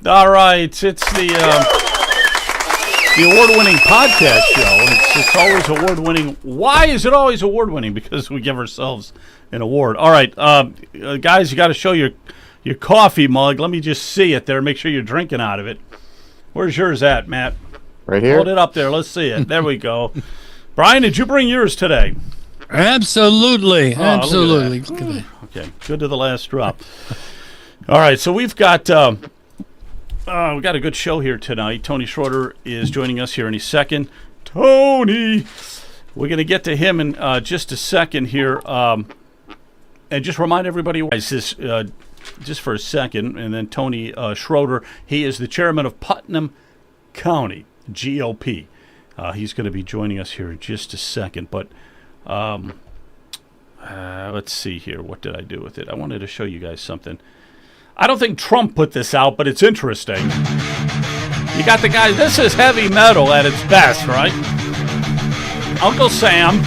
All right, it's the award-winning podcast show. It's always award-winning. Why is it always award-winning? Because we give ourselves an award. All right, guys, you got to show your coffee mug. Let me just see it there. Make sure you're drinking out of it. Where's yours at, Matt? Right here. Hold it up there. Let's see it. There we go. Brian, did you bring yours today? Absolutely. Oh, Absolutely. Okay, good to the last drop. All right, so we've got a good show here tonight. Tony Schroeder is joining us here any second. Tony, we're going to get to him in just a second here, and just remind everybody, guys, this just for a second, and then Tony Schroeder, he is the chairman of Putnam County GOP. He's going to be joining us here in just a second, but let's see here. What did I do with it? I wanted to show you guys something. I don't think Trump put this out, but it's interesting. You got the guy. This is heavy metal at its best, right? Uncle Sam.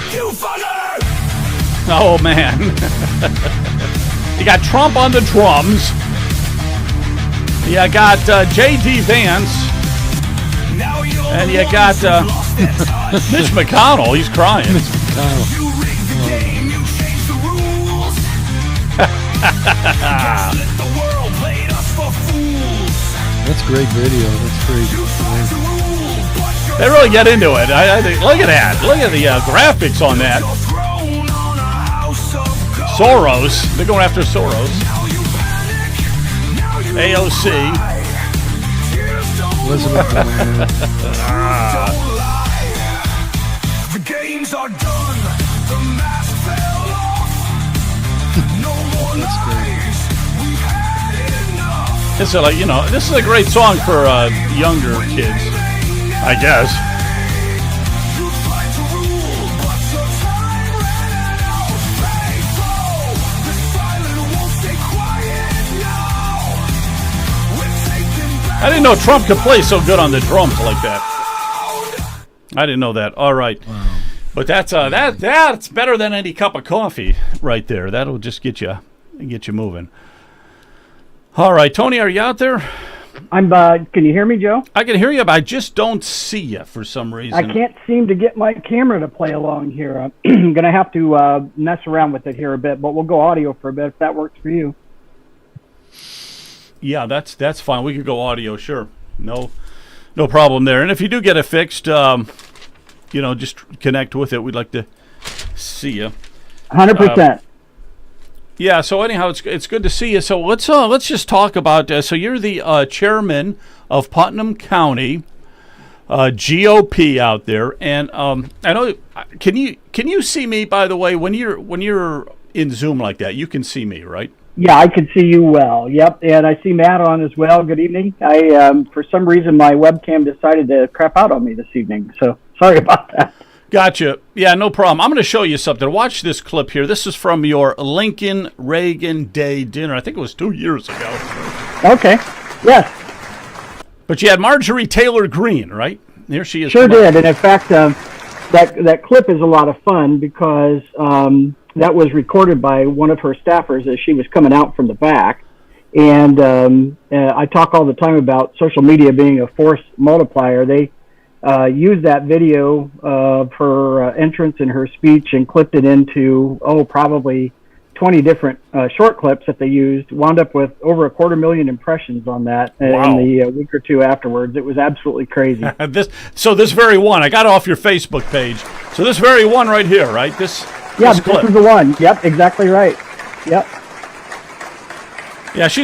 Oh, man. You got Trump on the drums. You got J.D. Vance. And you got Mitch McConnell. He's crying. Mitch McConnell. That's great video. That's great. They really get into it. I think, look at that. Look at the graphics on that. Soros. They're going after Soros. AOC. Elizabeth Warren. The games are done. The mask fell off. No more lies. We've had enough. This is this is a great song for younger kids, I guess. You tried to rule, but your time ran out. Faithful, the silent won't stay quiet now. We're taking back. I didn't know Trump could play so good on the drums like that. I didn't know that. All right. Wow. But that's better than any cup of coffee right there. That'll just get you moving. All right, Tony, are you out there? I'm. Can you hear me, Joe? I can hear you, but I just don't see you for some reason. I can't seem to get my camera to play along here. I'm going to have to mess around with it here a bit, but we'll go audio for a bit if that works for you. Yeah, that's fine. We could go audio, sure. No problem there. And if you do get it fixed, just connect with it. We'd like to see you. 100%. Yeah. So anyhow, it's good to see you. So let's just talk about. So you're the chairman of Putnam County GOP out there, and I know. Can you see me? By the way, when you're in Zoom like that, you can see me, right? Yeah, I can see you well. Yep, and I see Matt on as well. Good evening. I for some reason my webcam decided to crap out on me this evening, so sorry about that. Gotcha. Yeah, no problem. I'm going to show you something. Watch this clip here. This is from your Lincoln Reagan Day dinner. I think it was 2 years ago. Okay. Yes. But you had Marjorie Taylor Greene, right? Here she is. Sure did. And in fact, that clip is a lot of fun because that was recorded by one of her staffers as she was coming out from the back. And I talk all the time about social media being a force multiplier. They used that video of her entrance and her speech and clipped it into, probably 20 different short clips that they used, wound up with over 250,000 impressions on that Wow. in the week or two afterwards. It was absolutely crazy. this very one, I got it off your Facebook page. So this very one right here, right? This clip. Is the one. Yep, exactly right. Yep. Yeah, she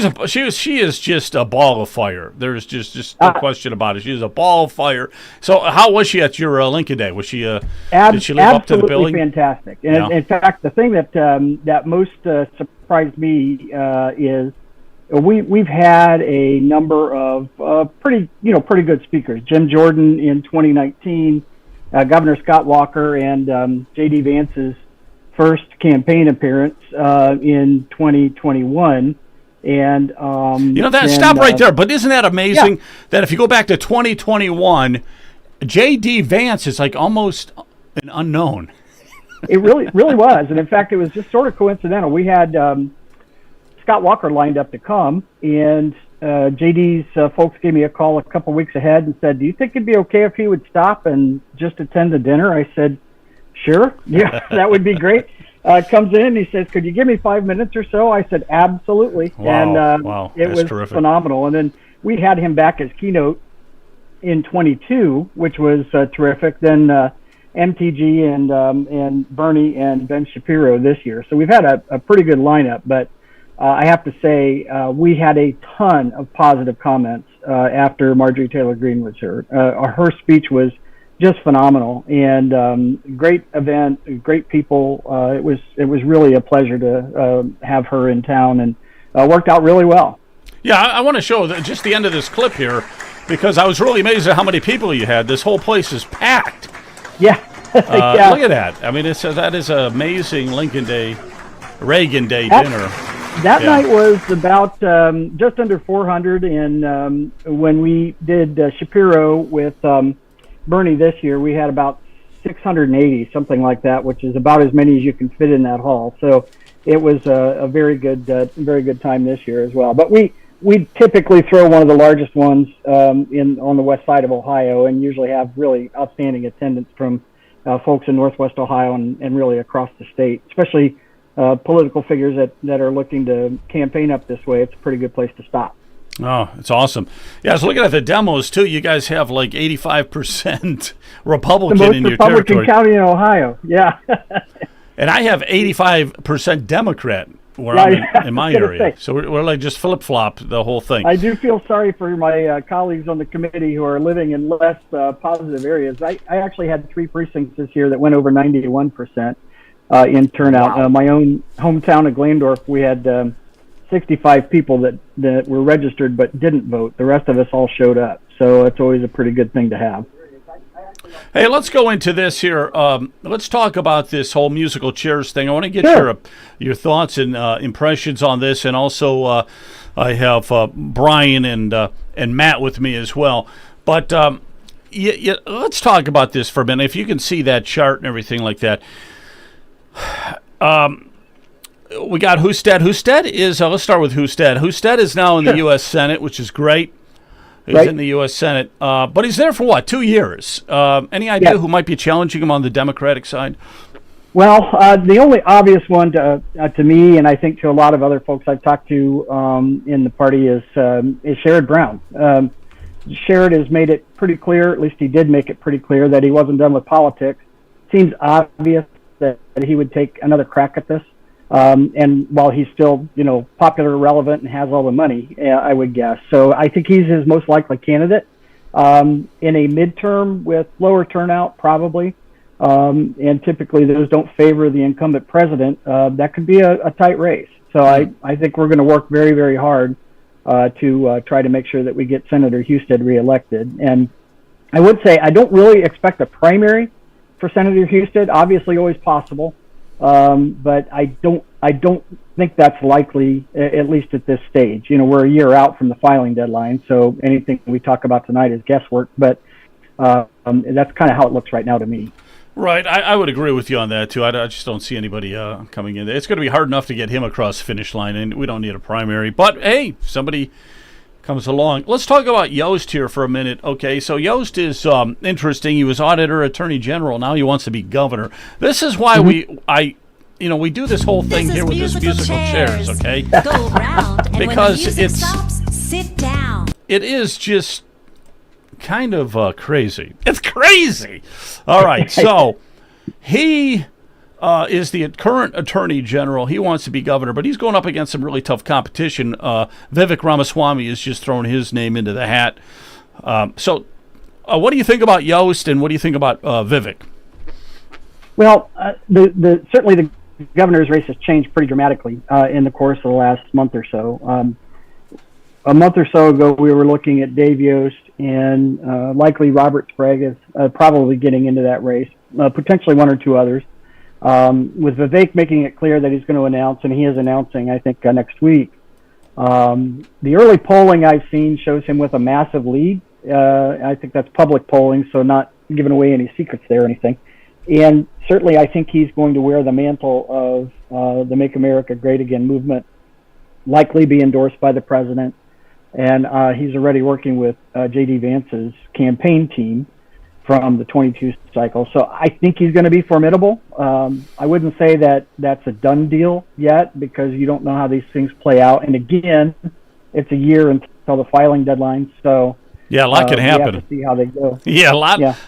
is just a ball of fire. There's just no question about it. She is a ball of fire. So how was she at your Lincoln Day? Was she did she live up to the billing? Absolutely fantastic. And Yeah. in fact, the thing that most surprised me is we've had a number of pretty good speakers. Jim Jordan in 2019, Governor Scott Walker, and J.D. Vance's first campaign appearance in 2021. And stop right there. But isn't that amazing that if you go back to 2021, J.D. Vance is like almost an unknown. It really was, and in fact, it was just sort of coincidental. We had Scott Walker lined up to come, and JD's folks gave me a call a couple weeks ahead and said, "Do you think it'd be okay if he would stop and just attend the dinner?" I said, "Sure, yeah, that would be great." Comes in and he says, "Could you give me 5 minutes or so?" I said, "Absolutely." Wow, And wow, it that's was terrific. phenomenal. And then we had him back as keynote in 22, which was terrific. Then MTG and Bernie and Ben Shapiro this year. So we've had a pretty good lineup, but I have to say we had a ton of positive comments after Marjorie Taylor Greene was here. Her speech was just phenomenal, and great event, great people. It was really a pleasure to have her in town, and worked out really well. Yeah, I want to show just the end of this clip here, because I was really amazed at how many people you had. This whole place is packed. Yeah. Yeah. Look at that. I mean, that is an amazing Reagan Day dinner. That Yeah. night was about just under 400, and when we did Shapiro with Bernie this year, we had about 680, something like that, which is about as many as you can fit in that hall. So it was a very good time this year as well. But we typically throw one of the largest ones on the west side of Ohio, and usually have really outstanding attendance from folks in Northwest Ohio and really across the state, especially political figures that are looking to campaign up this way. It's a pretty good place to stop. Oh, it's awesome. Yeah, I was looking at the demos, too. You guys have like 85% Republican The most in your Republican territory. county in Ohio, yeah. And I have 85% Democrat where Right. I'm in my I was gonna area. say. So we're like just flip-flop the whole thing. I do feel sorry for my colleagues on the committee who are living in less positive areas. I actually had 3 precincts this year that went over 91% in turnout. Wow. My own hometown of Glandorf, we had 65 people that were registered but didn't vote. The rest of us all showed up. So it's always a pretty good thing to have. Hey, let's go into this here. Let's talk about this whole musical chairs thing. I want to get Sure. your thoughts and impressions on this, and also I have Brian and Matt with me as well. But let's talk about this for a minute. If you can see that chart and everything like that. We got Husted. Husted is, let's start with Husted. Husted is now in the U.S. Senate, which is great. He's Right. in the U.S. Senate. But he's there for what, 2 years? Any idea Yeah. who might be challenging him on the Democratic side? Well, the only obvious one to me, and I think to a lot of other folks I've talked to in the party, is Sherrod Brown. Sherrod has made it pretty clear, at least he did make it pretty clear, that he wasn't done with politics. Seems obvious that he would take another crack at this. And while he's still, popular, relevant, and has all the money, I would guess. So I think he's his most likely candidate. In a midterm with lower turnout, probably. And typically those don't favor the incumbent president. That could be a tight race. So I think we're going to work very, very hard to try to make sure that we get Senator Husted reelected. And I would say I don't really expect a primary for Senator Husted. Obviously, always possible, but I don't think that's likely, at least at this stage. We're a year out from the filing deadline, so anything we talk about tonight is guesswork. But that's kind of how it looks right now to me. Right, I would agree with you on that, too. I just don't see anybody coming in there. It's going to be hard enough to get him across the finish line, and we don't need a primary. But, hey, somebody comes along. Let's talk about Yost here for a minute. Okay, so Yost is interesting. He was auditor, attorney general. Now he wants to be governor. This is why we do this whole thing here with this musical chairs, okay? Go round, and Because when the music it's- stops, sit down. It is just kind of crazy. It's crazy. All right, so he is the current attorney general. He wants to be governor, but he's going up against some really tough competition. Vivek Ramaswamy has just thrown his name into the hat. So what do you think about Yost, and what do you think about Vivek? Well, certainly the governor's race has changed pretty dramatically in the course of the last month or so. A month or so ago, we were looking at Dave Yost, and likely Robert Sprague is probably getting into that race, potentially one or two others. With Vivek making it clear that he's going to announce, and he is announcing, I think, next week. The early polling I've seen shows him with a massive lead. I think that's public polling, so not giving away any secrets there or anything. And certainly I think he's going to wear the mantle of the Make America Great Again movement, likely be endorsed by the president. and he's already working with J.D. Vance's campaign team from the 22 cycle. So I think he's going to be formidable. I wouldn't say that that's a done deal yet because you don't know how these things play out. And again, it's a year until the filing deadline. So yeah, a lot can happen. We have to see how they go. Yeah,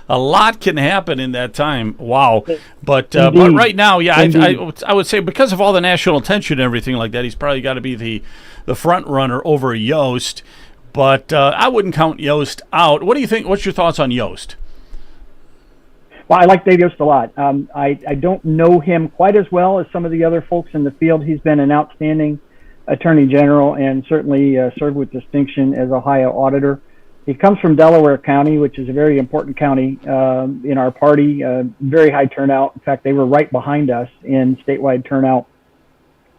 a lot can happen in that time. Wow. But Indeed. right now, yeah, Indeed. I would say because of all the national attention and everything like that, he's probably got to be the front runner over Yost. But I wouldn't count Yost out. What do you think? What's your thoughts on Yost? Well, I like Dave Yost a lot. I don't know him quite as well as some of the other folks in the field. He's been an outstanding attorney general and certainly served with distinction as Ohio auditor. He comes from Delaware County, which is a very important county in our party, very high turnout. In fact, they were right behind us in statewide turnout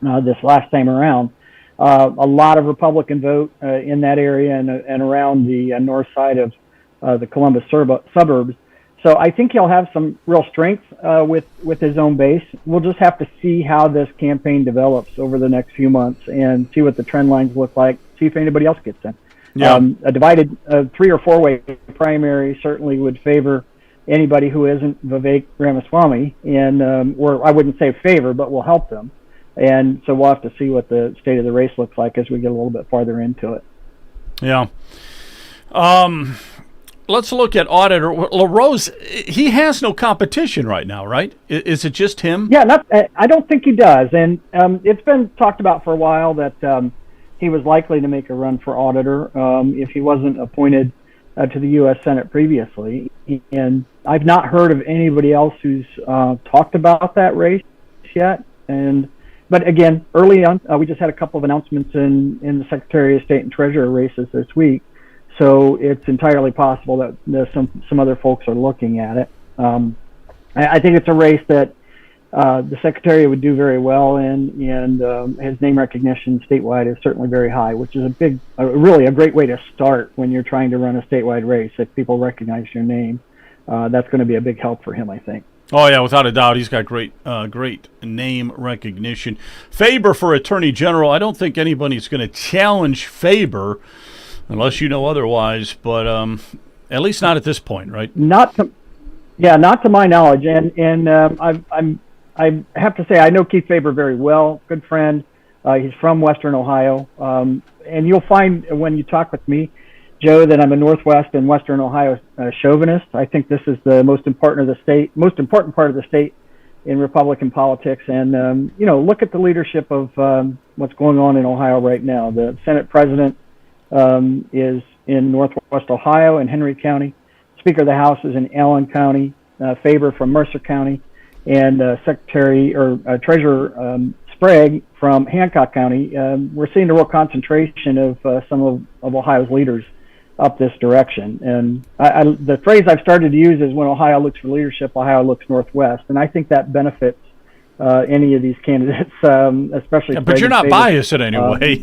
this last time around. A lot of Republican vote in that area and around the north side of the Columbus suburbs. So I think he'll have some real strength with his own base. We'll just have to see how this campaign develops over the next few months and see what the trend lines look like, see if anybody else gets in. Yeah. A divided 3 or 4 way primary certainly would favor anybody who isn't Vivek Ramaswamy, and or I wouldn't say favor, but will help them. And so we'll have to see what the state of the race looks like as we get a little bit farther into it. Yeah. Let's look at Auditor LaRose. He has no competition right now, right? Is it just him? Yeah, I don't think he does. And it's been talked about for a while that he was likely to make a run for auditor if he wasn't appointed to the U.S. Senate previously. And I've not heard of anybody else who's talked about that race yet. But again, early on, we just had a couple of announcements in the Secretary of State and Treasurer races this week. So it's entirely possible that there's some other folks are looking at it. I think it's a race that the Secretary would do very well in, and his name recognition statewide is certainly very high, which is really a great way to start when you're trying to run a statewide race. If people recognize your name, that's going to be a big help for him, I think. Oh, yeah, without a doubt. He's got great name recognition. Faber for Attorney General. I don't think anybody's going to challenge Faber unless you know otherwise, but at least not at this point, right? Not to my knowledge. And I have to say I know Keith Faber very well, good friend. He's from Western Ohio, and you'll find when you talk with me, Joe, that I'm a Northwest and Western Ohio chauvinist. I think this is the most important part of the state in Republican politics. And look at the leadership of what's going on in Ohio right now. The Senate President is in Northwest Ohio in Henry County. Speaker of the House is in Allen County. Faber from Mercer County, and Secretary or Treasurer Sprague from Hancock County. We're seeing a real concentration of some of Ohio's leaders up this direction. And the phrase I've started to use is when Ohio looks for leadership, Ohio looks Northwest, and I think that benefits any of these candidates, especially. Yeah, but you're not biased in any way.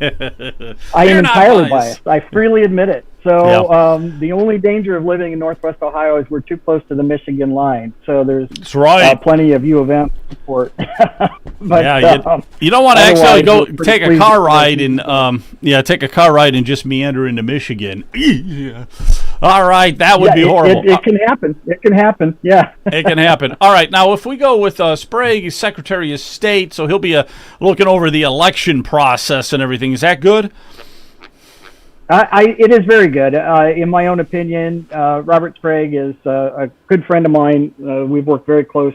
I am entirely biased. I freely admit it. So the only danger of living in Northwest Ohio is we're too close to the Michigan line. So there's plenty of U of M support. But, you don't want to actually go take a car ride and just meander into Michigan. All right, that would be horrible. It can happen. It can happen. Yeah. It can happen. All right, now if we go with Sprague, Secretary of State, so he'll be looking over the election process and everything. Is that good? It is very good. In my own opinion, Robert Sprague is a good friend of mine. We've worked very close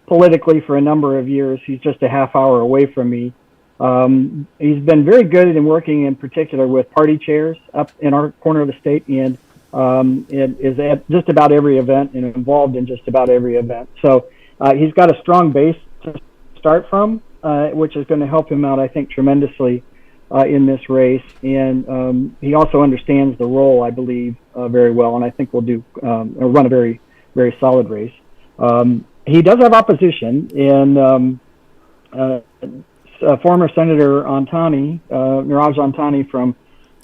politically for a number of years. He's just a half hour away from me. He's been very good in working in particular with party chairs up in our corner of the state, and is at just about every event and involved in just about every event. So he's got a strong base to start from, which is going to help him out, I think, tremendously in this race. And he also understands the role, I believe, very well, and I think will run a very, very solid race. He does have opposition in former Senator Antani, Niraj Antani from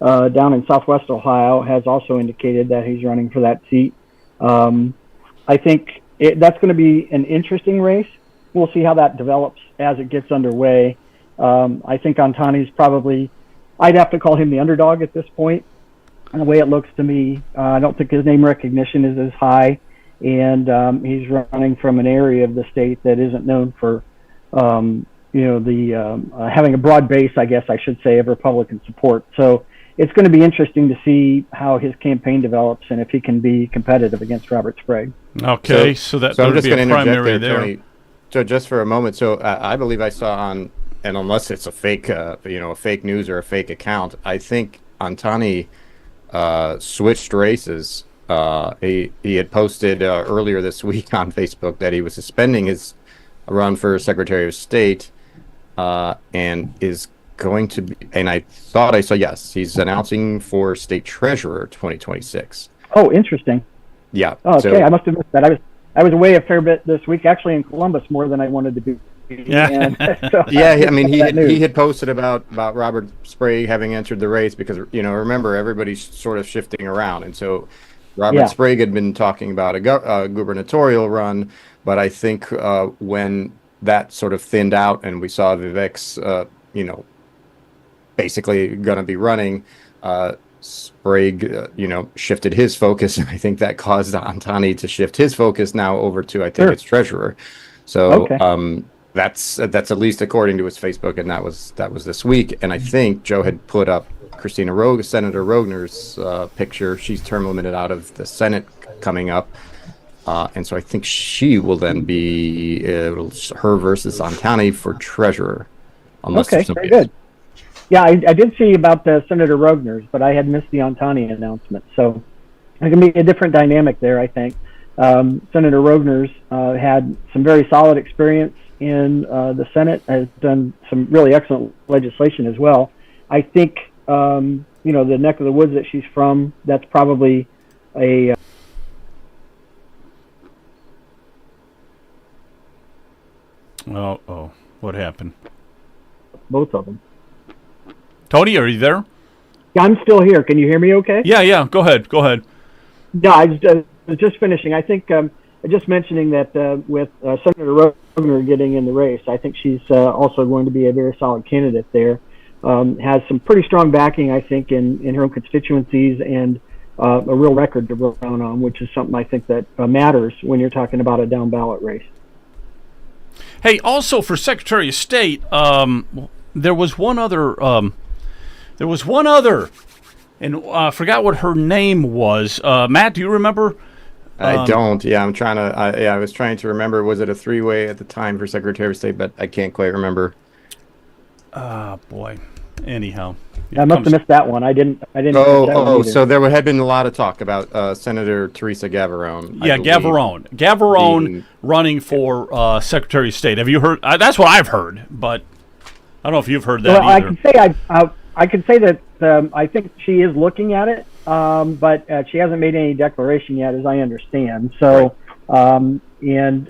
down in Southwest Ohio, has also indicated that he's running for that seat. I think that's going to be an interesting race. We'll see how that develops as it gets underway. I think Antani's probably I'd have to call him the underdog at this point. And the way it looks to me, I don't think his name recognition is as high, and he's running from an area of the state that isn't known for, having a broad base, I guess I should say, of Republican support. So it's going to be interesting to see how his campaign develops and if he can be competitive against Robert Sprague. Okay, so that I'm would just be going a to interject primary there, Tony. So just for a moment, so I believe I saw on, and unless it's a fake, a fake news or a fake account, I think Antani switched races. He had posted earlier this week on Facebook that he was suspending his run for Secretary of State, and is going to be, and I thought I saw, yes, he's announcing for State Treasurer 2026. Oh, interesting. Yeah. Oh, okay, I must have missed that. I was away a fair bit this week, actually in Columbus more than I wanted to be. Yeah. And so Yeah, I mean, he had posted about Robert Sprague having entered the race because, remember, everybody's sort of shifting around. And so Robert Sprague had been talking about a gubernatorial run, but I think when that sort of thinned out and we saw Vivek's, basically going to be running, Sprague, shifted his focus, and I think that caused Antani to shift his focus now over to, I think it's treasurer. So that's at least according to his Facebook, and that was this week. And I think Joe had put up Senator Rogner's picture. She's term limited out of the Senate coming up, and so I think she will then be her versus Antani for treasurer. Okay, very good. Yeah, I did see about the Senator Rogner's, but I had missed the Antani announcement. So it can be a different dynamic there, I think. Senator Rogner's had some very solid experience in the Senate, has done some really excellent legislation as well. I think, the neck of the woods that she's from, that's probably a... Oh, what happened? both of them. Tony, are you there? Yeah, I'm still here. Can you hear me okay? Yeah. Go ahead. No, I was just finishing. I think just mentioning that with Senator Rogner getting in the race, I think she's also going to be a very solid candidate there. Has some pretty strong backing, I think, in her own constituencies and a real record to run on, which is something I think that matters when you're talking about a down ballot race. Hey, also for Secretary of State, there was one other, and I forgot what her name was. Matt, do you remember? I don't. Yeah, I'm trying to. I was trying to remember. Was it a three-way at the time for Secretary of State? But I can't quite remember. Boy. Anyhow, I must have missed that one. I didn't. So there had been a lot of talk about Senator Teresa Gavarone. Yeah, Gavarone running for Secretary of State. Have you heard? That's what I've heard, but I don't know if you've heard that either. I can say that I think she is looking at it, but she hasn't made any declaration yet, as I understand. So, and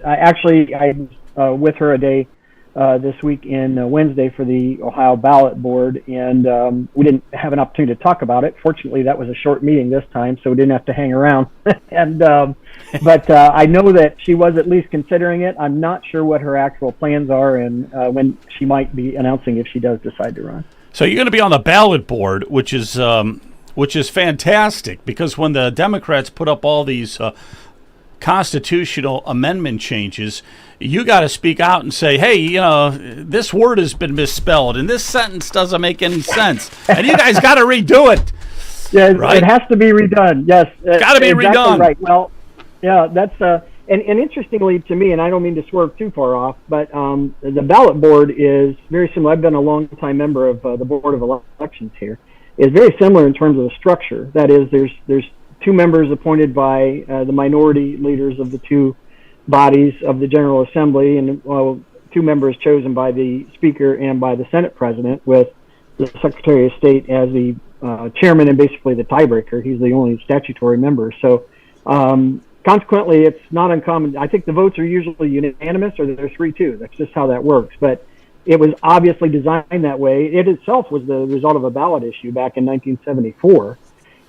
I was with her a day this week in Wednesday for the Ohio ballot board, and we didn't have an opportunity to talk about it. Fortunately, that was a short meeting this time, so we didn't have to hang around. And but I know that she was at least considering it. I'm not sure what her actual plans are and when she might be announcing if she does decide to run. So you're going to be on the ballot board, which is fantastic, because when the Democrats put up all these constitutional amendment changes, you got to speak out and say, hey, this word has been misspelled and this sentence doesn't make any sense, and you guys got to redo it. Yeah, right? It has to be redone. Yes, got to be exactly redone. Right. Well, yeah, that's and interestingly to me, and I don't mean to swerve too far off, but the ballot board is very similar. I've been a long-time member of the Board of Elections here. It's very similar in terms of the structure. That is, there's two members appointed by the minority leaders of the two bodies of the General Assembly, and two members chosen by the Speaker and by the Senate President, with the Secretary of State as the chairman and basically the tiebreaker. He's the only statutory member. So consequently, it's not uncommon. I think the votes are usually unanimous, or they're 3-2. That's just how that works. But it was obviously designed that way. It itself was the result of a ballot issue back in 1974,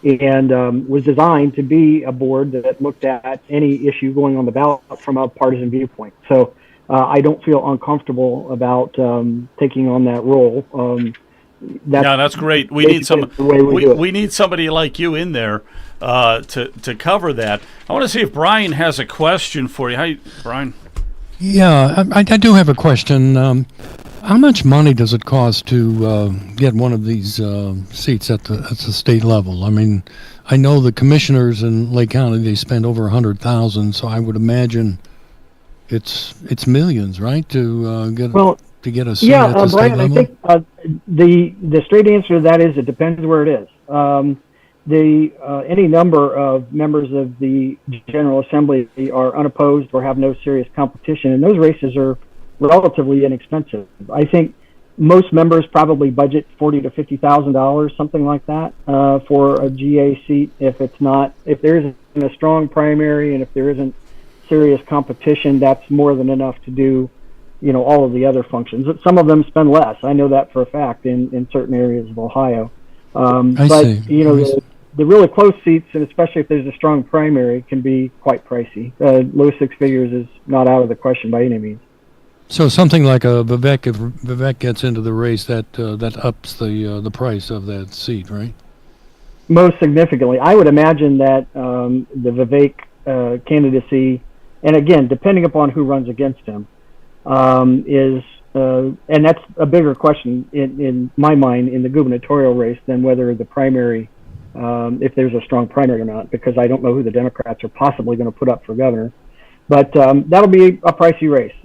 and was designed to be a board that looked at any issue going on the ballot from a partisan viewpoint. So I don't feel uncomfortable about taking on that role. that's great. We need the way we do it. we need somebody like you in there to cover that. I want to see if Brian has a question for you. Hi, Brian. Yeah, I do have a question. How much money does it cost to get one of these seats at the state level? I mean, I know the commissioners in Lake County, they spend over $100,000, so I would imagine it's millions, right? To get a seat at the state Brian, level. I think the straight answer to that is it depends where it is. Any number of members of the General Assembly are unopposed or have no serious competition, and those races are relatively inexpensive. I think most members probably budget $40,000 to $50,000, something like that, for a GA seat. If there isn't a strong primary and if there isn't serious competition, that's more than enough to do, all of the other functions. Some of them spend less. I know that for a fact in certain areas of Ohio. The really close seats, and especially if there's a strong primary, can be quite pricey. Low six figures is not out of the question by any means. So something like a Vivek, if Vivek gets into the race, that ups the price of that seat, right? Most significantly, I would imagine that the Vivek candidacy, and again, depending upon who runs against him, and that's a bigger question in my mind in the gubernatorial race than whether the primary, if there's a strong primary or not, because I don't know who the Democrats are possibly going to put up for governor. But that'll be a pricey race.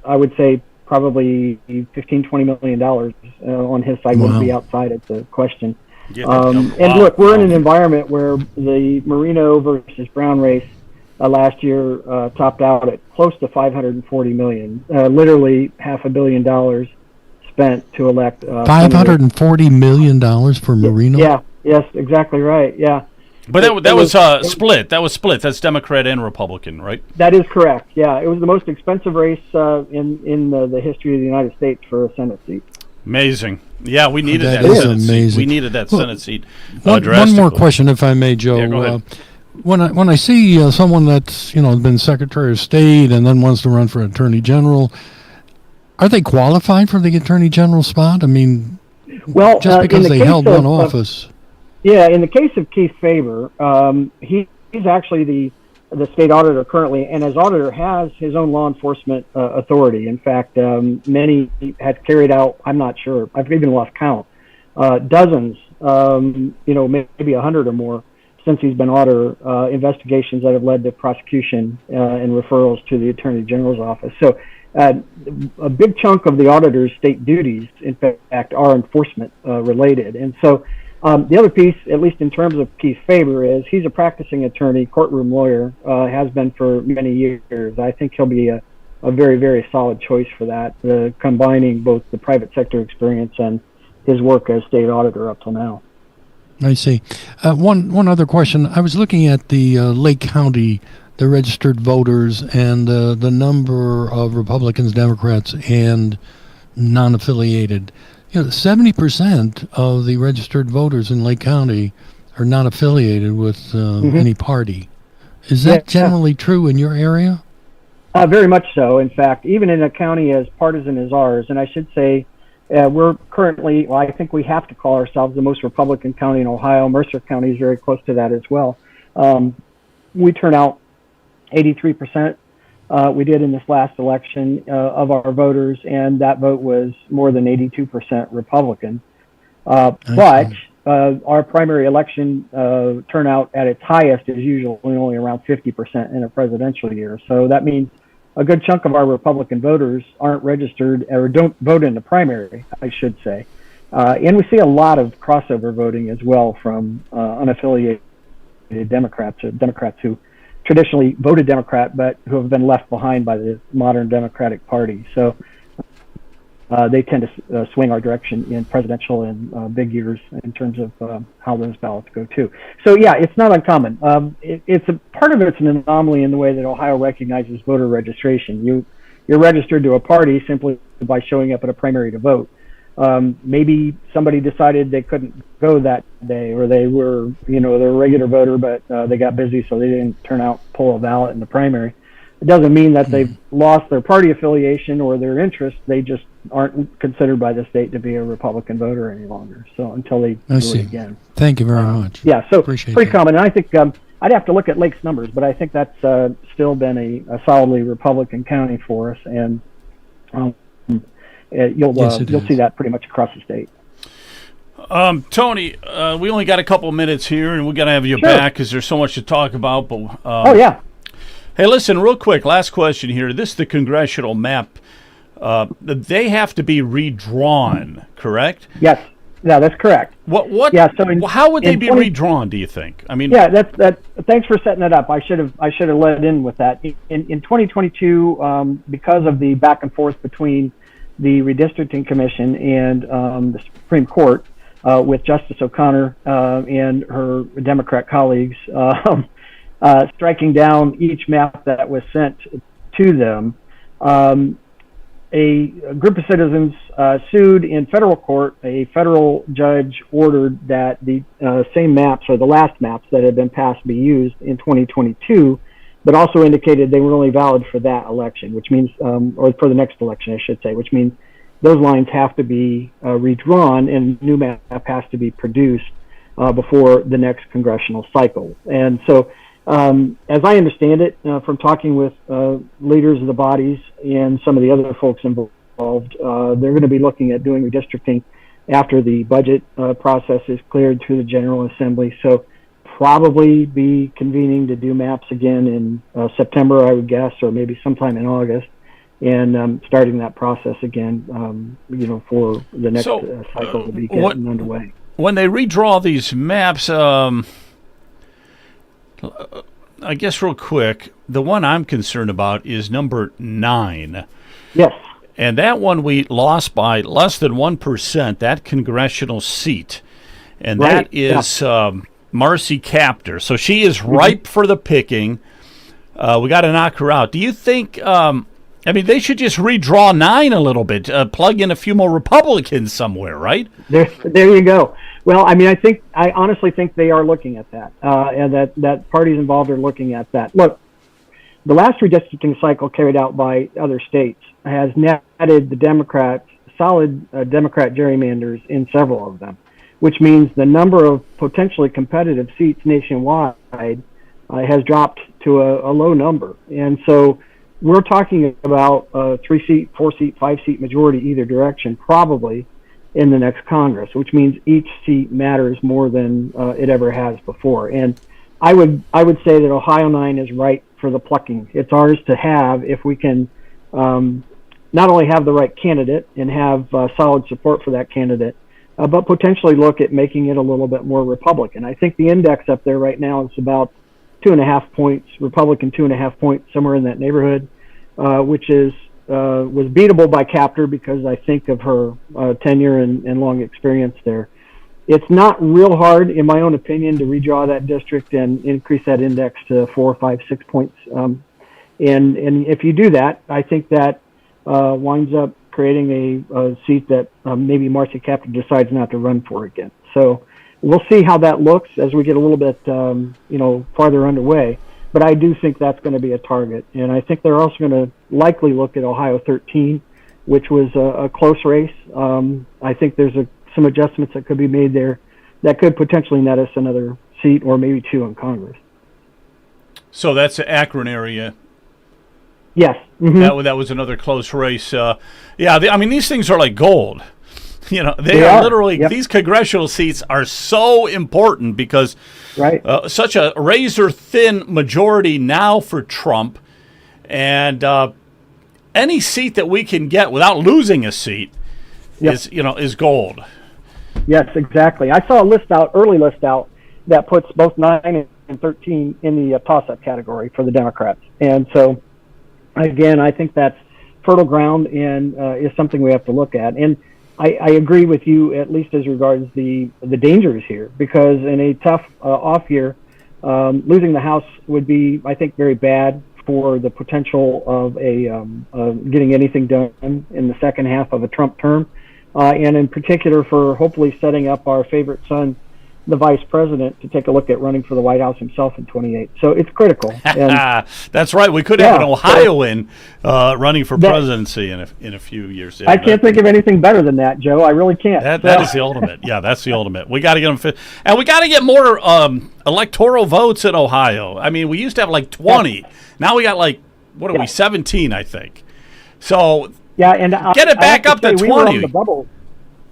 I would say probably $15-20 million on his side wouldn't be outside of the question. Look, we're in an environment where the Marino versus Brown race last year topped out at close to $540 million, literally $500 million spent to elect. $540 million for Marino? Yeah, yes, exactly right. Yeah. But that was split. That was split. That's Democrat and Republican, right? That is correct. Yeah, it was the most expensive race in the history of the United States for a Senate seat. Amazing. Yeah, we needed that Senate amazing. seat. We needed that Senate seat. One more question, if I may, Joe. Yeah, go ahead. When I see someone that's been Secretary of State and then wants to run for Attorney General, are they qualified for the Attorney General spot? I mean, just because they held one office. Yeah, in the case of Keith Faber, he's actually the state auditor currently, and as auditor has his own law enforcement authority. In fact, many had carried out, I'm not sure, I've even lost count, dozens, maybe 100 or more since he's been auditor, investigations that have led to prosecution and referrals to the Attorney General's office. So a big chunk of the auditor's state duties, in fact, are enforcement related. And so the other piece, at least in terms of Keith Faber, is he's a practicing attorney, courtroom lawyer, has been for many years. I think he'll be a very, very solid choice for that, combining both the private sector experience and his work as state auditor up till now. I see. One other question. I was looking at the Lake County, the registered voters, and the number of Republicans, Democrats, and non-affiliated. 70% of the registered voters in Lake County are not affiliated with any party. Is that generally true in your area? Very much so. In fact, even in a county as partisan as ours, and I should say we're currently, I think we have to call ourselves the most Republican county in Ohio. Mercer County is very close to that as well. We turn out 83%. We did in this last election of our voters, and that vote was more than 82% Republican. But our primary election turnout at its highest is usually only around 50% in a presidential year. So that means a good chunk of our Republican voters aren't registered or don't vote in the primary, I should say. And we see a lot of crossover voting as well from unaffiliated Democrats, or Democrats who traditionally voted Democrat but who have been left behind by the modern Democratic Party. So they tend to swing our direction in presidential and big years in terms of how those ballots go too. So yeah, it's not uncommon. It's a part of it's an anomaly in the way that Ohio recognizes voter registration. You're registered to a party simply by showing up at a primary to vote. Maybe somebody decided they couldn't go that day, or they were, they're a regular voter, but they got busy, so they didn't turn out, pull a ballot in the primary. It doesn't mean that they've lost their party affiliation or their interest. They just aren't considered by the state to be a Republican voter any longer. So until they do see. it again. Thank you very much. Yeah, so Appreciate pretty that. common. And I think I'd have to look at Lake's numbers, but I think that's still been a solidly Republican county for us, and you'll Yes, it is. see that pretty much across the state. Tony, we only got a couple minutes here, and we got to have you Sure. back because there's so much to talk about. But Oh yeah, hey, listen, real quick, last question here. This is the congressional map. They have to be redrawn, correct? yes, yeah, that's correct. What? Yeah, so how would they in be 20 redrawn? Do you think? I mean, Yeah, that. Thanks for setting that up. I should have led in with that. In 2022, because of the back and forth between the Redistricting Commission and the Supreme Court, with Justice O'Connor and her Democrat colleagues striking down each map that was sent to them, a group of citizens sued in federal court. A federal judge ordered that the same maps, or the last maps that had been passed, be used in 2022, but also indicated they were only valid for that election, which means, or for the next election, I should say, which means those lines have to be redrawn and a new map has to be produced before the next congressional cycle. And so, as I understand it, from talking with leaders of the bodies and some of the other folks involved, they're going to be looking at doing redistricting after the budget process is cleared through the General Assembly. So probably be convening to do maps again in September, I would guess, or maybe sometime in August, and starting that process again, for the next cycle to be getting underway. When they redraw these maps, I guess real quick, the one I'm concerned about is number 9. Yes. And that one we lost by less than 1%, that congressional seat. And Right, that is Marcy Kaptur. So she is ripe for the picking. We got to knock her out. Do you think, they should just redraw 9 a little bit, plug in a few more Republicans somewhere, right? There you go. Well, I honestly think they are looking at that, and that parties involved are looking at that. Look, the last redistricting cycle carried out by other states has netted the solid Democrat gerrymanders in several of them, which means the number of potentially competitive seats nationwide has dropped to a low number. And so we're talking about a 3-seat, 4-seat, 5-seat majority either direction, probably in the next Congress, which means each seat matters more than it ever has before. And I would say that Ohio 9 is right for the plucking. It's ours to have if we can not only have the right candidate and have solid support for that candidate, but potentially look at making it a little bit more Republican. I think the index up there right now is about 2.5 points, Republican 2.5 points, somewhere in that neighborhood, which was beatable by Kaptur because I think of her tenure and long experience there. It's not real hard, in my own opinion, to redraw that district and increase that index to 4, 5, 6 points. And if you do that, I think that winds up creating a seat that maybe Marcy Kaptur decides not to run for again. So we'll see how that looks as we get a little bit, farther underway. But I do think that's going to be a target. And I think they're also going to likely look at Ohio 13, which was a close race. I think there's some adjustments that could be made there that could potentially net us another seat or maybe 2 in Congress. So that's the Akron area. Yes. Mm-hmm. That was another close race. These things are like gold. They are. Literally, Yep. These congressional seats are so important because Right. Such a razor-thin majority now for Trump, and any seat that we can get without losing a seat is gold. Yes, exactly. I saw early list out that puts both 9 and 13 in the toss-up category for the Democrats. And so, again, I think that's fertile ground and is something we have to look at. And I agree with you, at least as regards the dangers here, because in a tough off year, losing the House would be, I think, very bad for the potential of getting anything done in the second half of a Trump term, and in particular for hopefully setting up our favorite son the vice president to take a look at running for the White House himself in 28. So it's critical. And that's right. We could have an Ohioan running for presidency in a few years. I can't think of anything better than that, Joe. I really can't. That is the ultimate. Yeah, that's the ultimate. We got to get them fit, and we got to get more electoral votes in Ohio. I mean, we used to have like 20. Now we got like 17, I think. So and get it back up to 20. We were on the bubble.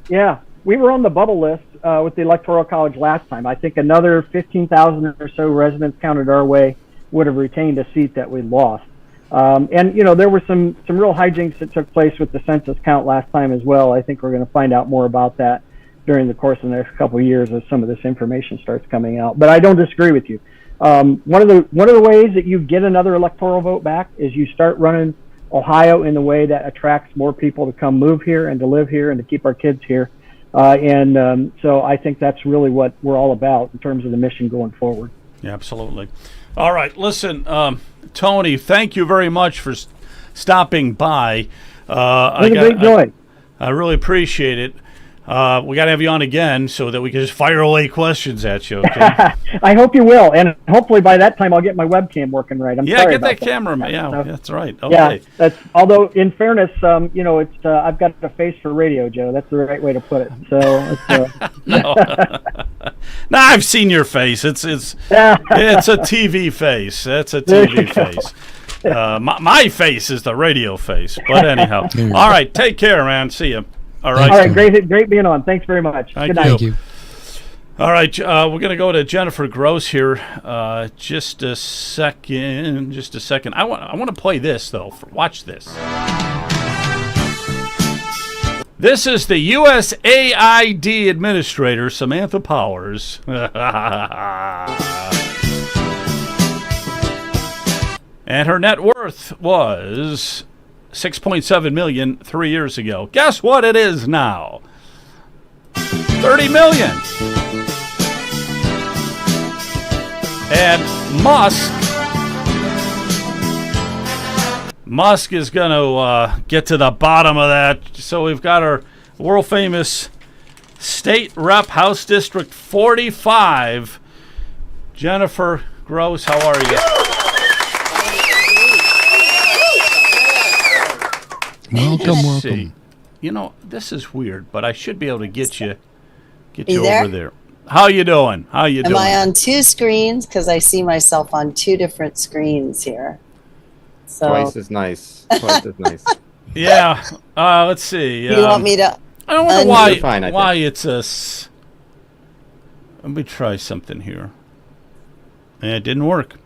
Yeah, we were on the bubble list with the Electoral College last time. I think another 15,000 or so residents counted our way would have retained a seat that we lost. And there were some real hijinks that took place with the census count last time as well. I think we're going to find out more about that during the course of the next couple of years as some of this information starts coming out. But I don't disagree with you. One of the ways that you get another electoral vote back is you start running Ohio in the way that attracts more people to come move here and to live here and to keep our kids here. So I think that's really what we're all about in terms of the mission going forward. Yeah, absolutely. All right. Listen, Tony, thank you very much for stopping by. It was a great joy. I really appreciate it. We got to have you on again so that we can just fire away questions at you. Okay? I hope you will, and hopefully by that time I'll get my webcam working right. I'm sorry get about that camera. Yeah, that's right. Okay. Yeah, that's. Although in fairness, it's I've got a face for radio, Joe. That's the right way to put it. So. No, I've seen your face. It's a TV face. That's a TV face. My face is the radio face. But anyhow, all right. Take care, man. See you. All right. Great being on. Thanks very much. Good night. Thank you. All right, we're going to go to Jennifer Gross here. Just a second. I want to play this though. Watch this. This is the USAID administrator, Samantha Powers. And her net worth was $6.7 million 3 years ago. Guess what it is now? $30 million. And Musk is going to get to the bottom of that. So we've got our world famous state rep, House District 45, Jennifer Gross. How are you? Welcome. See. This is weird, but I should be able to get you there? over there. How you doing? Am I on two screens? Because I see myself on two different screens here. So Twice as nice. Yeah. Let's see. Do you want me to? I don't know why. Fine, why it's a. Let me try something here. It didn't work.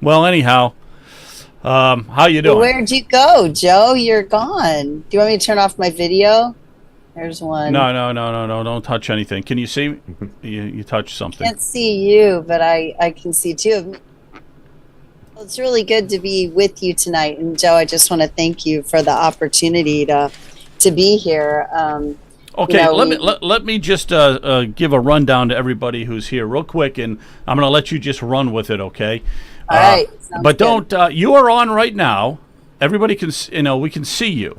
Well, anyhow. How you doing? Where'd you go, Joe? You're gone. Do you want me to turn off my video? There's one. No. Don't touch anything. Can you see me? You touch something. I can't see you, but I can see two of me. Well, it's really good to be with you tonight. And Joe, I just want to thank you for the opportunity to be here. Okay, let me just give a rundown to everybody who's here real quick, and I'm going to let you just run with it, okay? All right. But don't. You are on right now. Everybody can. We can see you.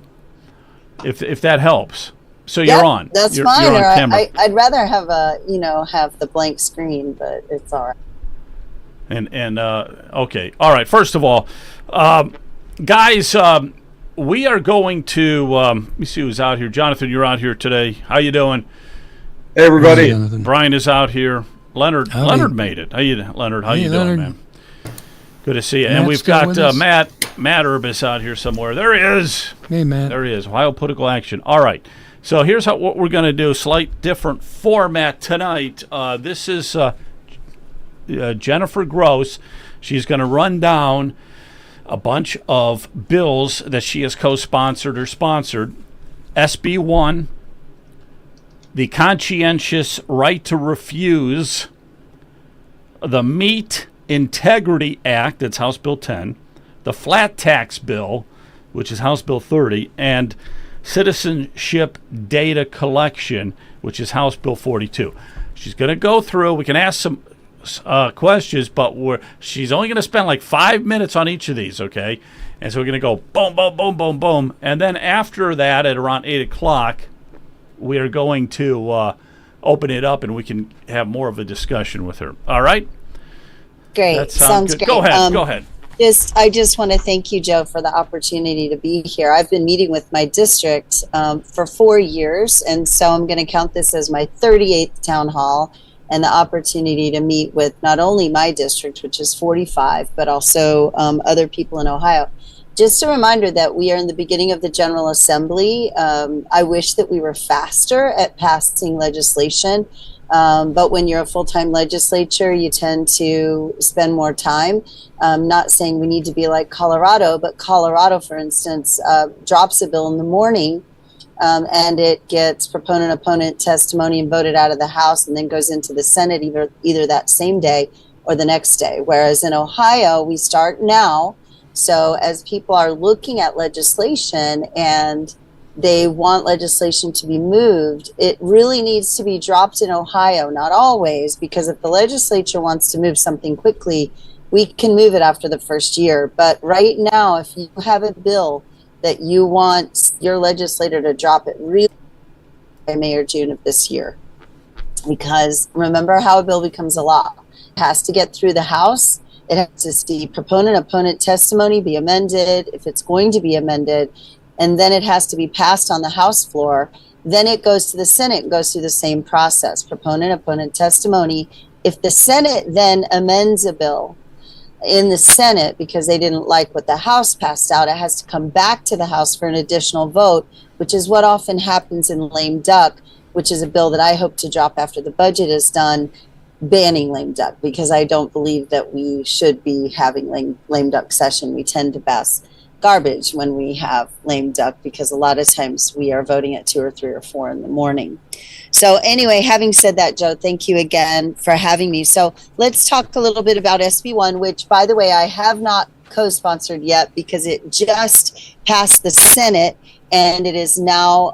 If that helps. So you're on. That's you're, fine. You're on camera. I'd rather have have the blank screen, but it's all right. And okay. All right. First of all, guys, we are going to. Let me see who's out here. Jonathan, you're out here today. How you doing? Hey, everybody. Brian is out here. Leonard made it. Leonard, how you doing, man? Good to see you. And we've got Matt Urbis out here somewhere. There he is. Hey, Matt. There he is. Ohio Political Action. All right. So here's what we're going to do. Slight different format tonight. This is Jennifer Gross. She's going to run down a bunch of bills that she has co-sponsored or sponsored. SB 1, the Conscientious Right to Refuse, the Meat Integrity Act, that's House Bill 10, the Flat Tax Bill, which is House Bill 30, and Citizenship Data Collection, which is House Bill 42. She's going to go through. We can ask some questions, but she's only going to spend like 5 minutes on each of these, okay? And so we're going to go boom, boom, boom, boom, boom. And then after that, at around 8 o'clock, we are going to open it up and we can have more of a discussion with her. All right? Great. That Sounds good. great. Go ahead. I just want to thank you, Joe, for the opportunity to be here. I've been meeting with my district for 4 years, and so I'm going to count this as my 38th town hall, and the opportunity to meet with not only my district, which is 45, but also other people in Ohio. Just a reminder that we are in the beginning of the General Assembly. I wish that we were faster at passing legislation. But when you're a full-time legislature, you tend to spend more time. Not saying we need to be like Colorado, but Colorado, for instance, drops a bill in the morning and it gets proponent-opponent testimony and voted out of the House and then goes into the Senate either that same day or the next day. Whereas in Ohio, we start now. So as people are looking at legislation and they want legislation to be moved, it really needs to be dropped in Ohio, not always, because if the legislature wants to move something quickly, we can move it after the first year. But right now, if you have a bill that you want your legislator to drop it really by May or June of this year, because remember how a bill becomes a law. It has to get through the House. It has to see proponent-opponent testimony be amended, if it's going to be amended, and then it has to be passed on the House floor. Then it goes to the Senate and goes through the same process, proponent-opponent testimony. If the Senate then amends a bill in the Senate because they didn't like what the House passed out, it has to come back to the House for an additional vote, which is what often happens in lame duck, which is a bill that I hope to drop after the budget is done, banning lame duck, because I don't believe that we should be having lame duck session. We tend to pass garbage when we have lame duck because a lot of times we are voting at 2 or 3 or 4 in the morning. So anyway, having said that, Joe, thank you again for having me. So let's talk a little bit about SB1, which, by the way, I have not co-sponsored yet because it just passed the Senate and it is now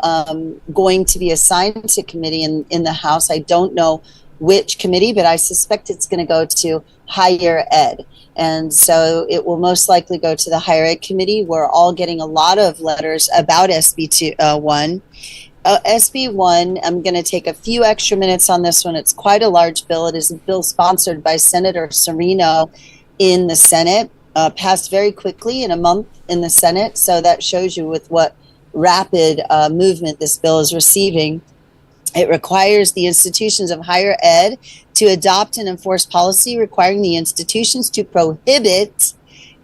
going to be assigned to committee in the House. I don't know which committee, but I suspect it's going to go to higher ed. And so it will most likely go to the higher ed committee. We're all getting a lot of letters about SB1. SB1, I'm going to take a few extra minutes on this one. It's quite a large bill. It is a bill sponsored by Senator Serino in the Senate, passed very quickly in a month in the Senate. So that shows you with what rapid movement this bill is receiving. It requires the institutions of higher ed to adopt and enforce policy requiring the institutions to prohibit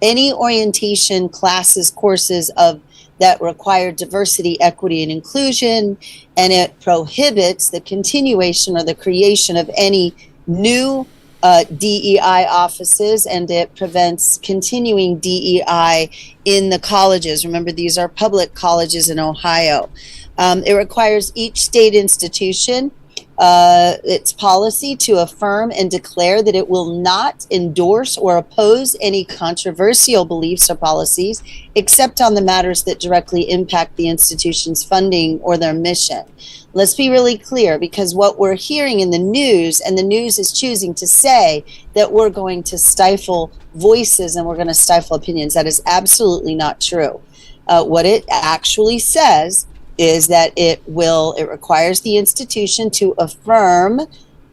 any orientation classes, courses that require diversity, equity, and inclusion, and it prohibits the continuation or the creation of any new DEI offices, and it prevents continuing DEI in the colleges. Remember, these are public colleges in Ohio. It requires each state institution, its policy to affirm and declare that it will not endorse or oppose any controversial beliefs or policies, except on the matters that directly impact the institution's funding or their mission. Let's be really clear, because what we're hearing in the news, and the news is choosing to say that we're going to stifle voices and we're going to stifle opinions. That is absolutely not true. What it actually says is that it requires the institution to affirm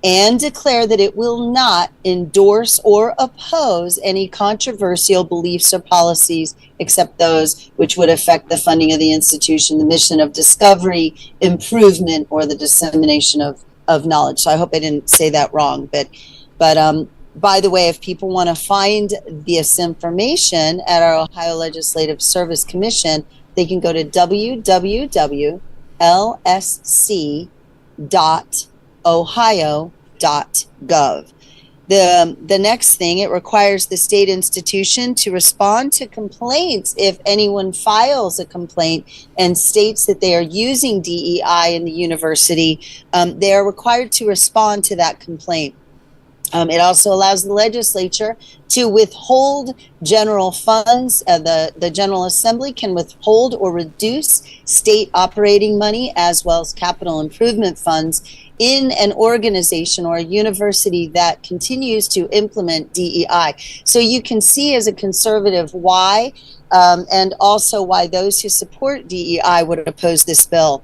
and declare that it will not endorse or oppose any controversial beliefs or policies except those which would affect the funding of the institution, the mission of discovery, improvement, or the dissemination of knowledge. So I hope I didn't say that wrong. But by the way, if people want to find this information at our Ohio Legislative Service Commission, they can go to www.lsc.ohio.gov. The next thing, it requires the state institution to respond to complaints. If anyone files a complaint and states that they are using DEI in the university, they are required to respond to that complaint. It also allows the legislature to withhold general funds. The General Assembly can withhold or reduce state operating money as well as capital improvement funds in an organization or a university that continues to implement DEI. So you can see as a conservative why, and also why those who support DEI would oppose this bill.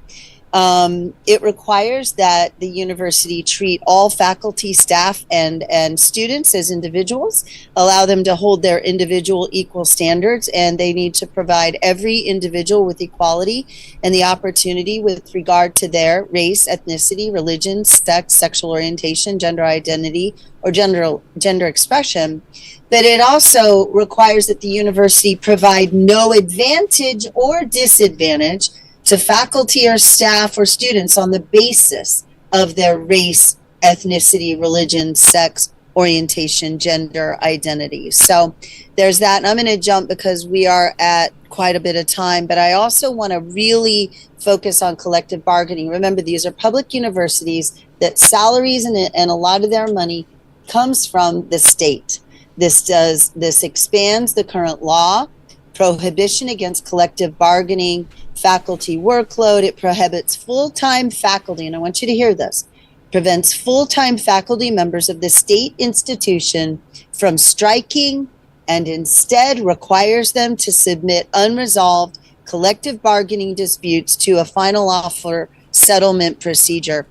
It requires that the university treat all faculty, staff, and students as individuals, allow them to hold their individual equal standards, and they need to provide every individual with equality and the opportunity with regard to their race, ethnicity, religion, sex, sexual orientation, gender identity, or gender expression. But it also requires that the university provide no advantage or disadvantage to faculty or staff or students on the basis of their race, ethnicity, religion, sex, orientation, gender identity. So there's that. And I'm going to jump because we are at quite a bit of time, but I also want to really focus on collective bargaining. Remember, these are public universities that salaries and a lot of their money comes from the state. This expands the current law, prohibition against collective bargaining, faculty workload. It prohibits full-time faculty, and I want you to hear this, prevents full-time faculty members of the state institution from striking, and instead requires them to submit unresolved collective bargaining disputes to a final offer settlement procedure.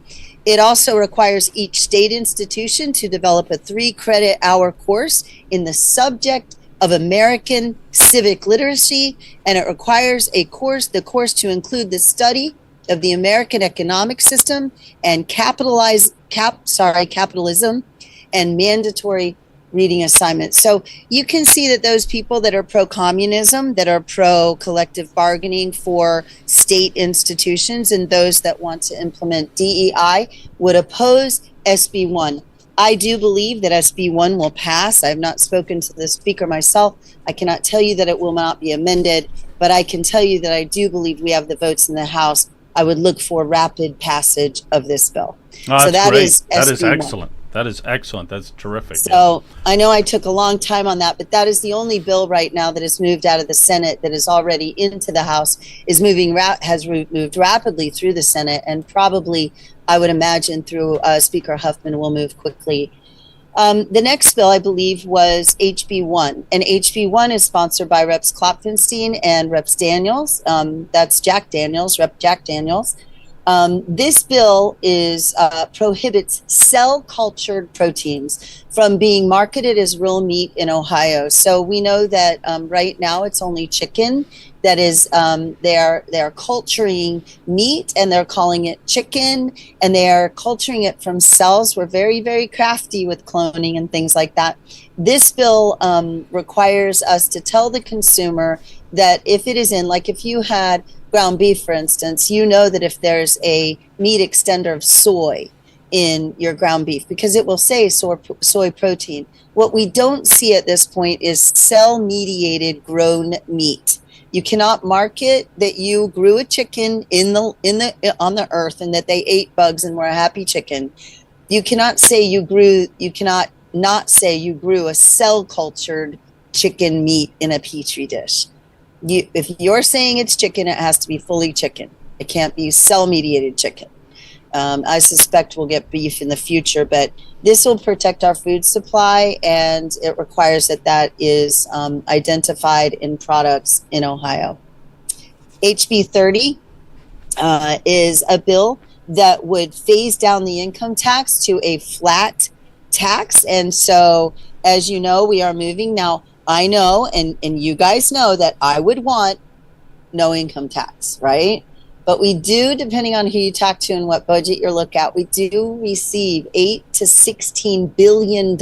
It also requires each state institution to develop a 3-credit hour course in the subject of American civic literacy, and it requires the course to include the study of the American economic system and capitalism and mandatory reading assignments. So you can see that those people that are pro-communism, that are pro-collective bargaining for state institutions, and those that want to implement DEI would oppose SB 1. I do believe that SB 1 will pass. I have not spoken to the speaker myself. I cannot tell you that it will not be amended, but I can tell you that I do believe we have the votes in the House. I would look for rapid passage of this bill. Oh, so that great. is that SB is 1. excellent. That is excellent. That's terrific. So I know I took a long time on that, but that is the only bill right now that has moved out of the Senate that is already into the House, is moved rapidly through the Senate, and probably, I would imagine, through Speaker Huffman will move quickly. The next bill, I believe, was HB 1, and HB 1 is sponsored by Reps Klopfenstein and Reps Daniels. That's Jack Daniels, Rep Jack Daniels. This bill prohibits cell-cultured proteins from being marketed as real meat in Ohio. So we know that right now it's only chicken that is, they're culturing meat, and they're calling it chicken, and they are culturing it from cells. We're very, very crafty with cloning and things like that. This bill requires us to tell the consumer that if it is in, like if you had ground beef, for instance, you know that if there's a meat extender of soy in your ground beef, because it will say soy protein. What we don't see at this point is cell-mediated grown meat. You cannot market that you grew a chicken on the earth and that they ate bugs and were a happy chicken. You cannot not say you grew a cell-cultured chicken meat in a petri dish. If you're saying it's chicken, it has to be fully chicken. It can't be cell-mediated chicken. I suspect we'll get beef in the future, but this will protect our food supply, and it requires that is identified in products in Ohio. HB 30 is a bill that would phase down the income tax to a flat tax. And so, as you know, we are moving now. I know, and you guys know, that I would want no income tax, right? But we do, depending on who you talk to and what budget you look at, we do receive $8 to $16 billion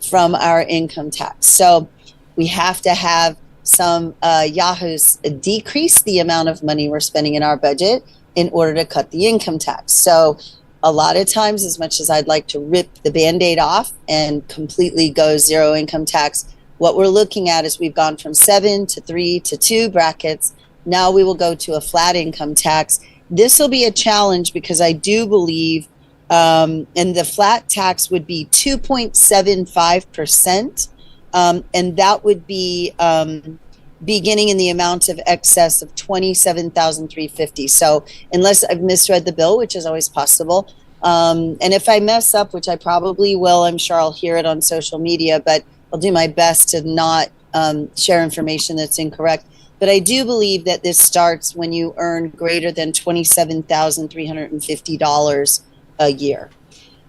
from our income tax. So we have to have some yahoos decrease the amount of money we're spending in our budget in order to cut the income tax. So a lot of times, as much as I'd like to rip the Band-Aid off and completely go zero income tax, what we're looking at is we've gone from 7 to 3 to 2 brackets. Now we will go to a flat income tax. This will be a challenge because I do believe, and the flat tax would be 2.75%, and that would be beginning in the amount of excess of $27,350. So unless I've misread the bill, which is always possible, and if I mess up, which I probably will, I'm sure I'll hear it on social media, but I'll do my best to not share information that's incorrect. But I do believe that this starts when you earn greater than $27,350 a year.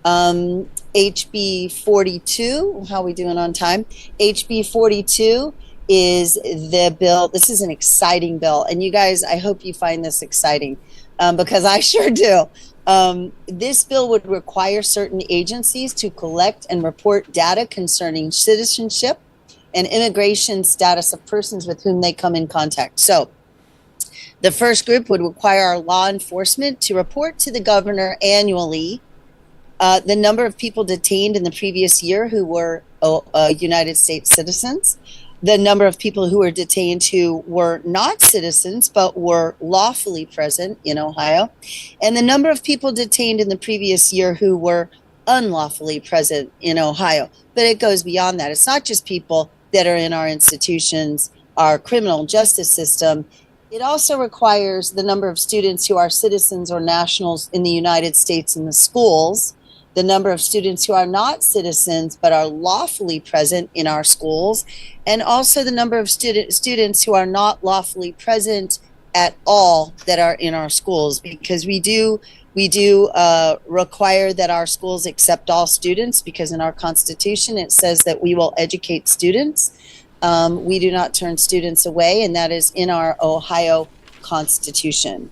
HB 42, how are we doing on time? HB 42 is the bill. This is an exciting bill. And you guys, I hope you find this exciting because I sure do. This bill would require certain agencies to collect and report data concerning citizenship and immigration status of persons with whom they come in contact. So the first group would require our law enforcement to report to the governor annually the number of people detained in the previous year who were United States citizens, the number of people who were detained who were not citizens but were lawfully present in Ohio, and the number of people detained in the previous year who were unlawfully present in Ohio. But it goes beyond that. It's not just people that are in our institutions, our criminal justice system. It also requires the number of students who are citizens or nationals in the United States in the schools, the number of students who are not citizens but are lawfully present in our schools, and also the number of students who are not lawfully present at all that are in our schools, because we do require that our schools accept all students, because in our Constitution it says that we will educate students. We do not turn students away, and that is in our Ohio Constitution.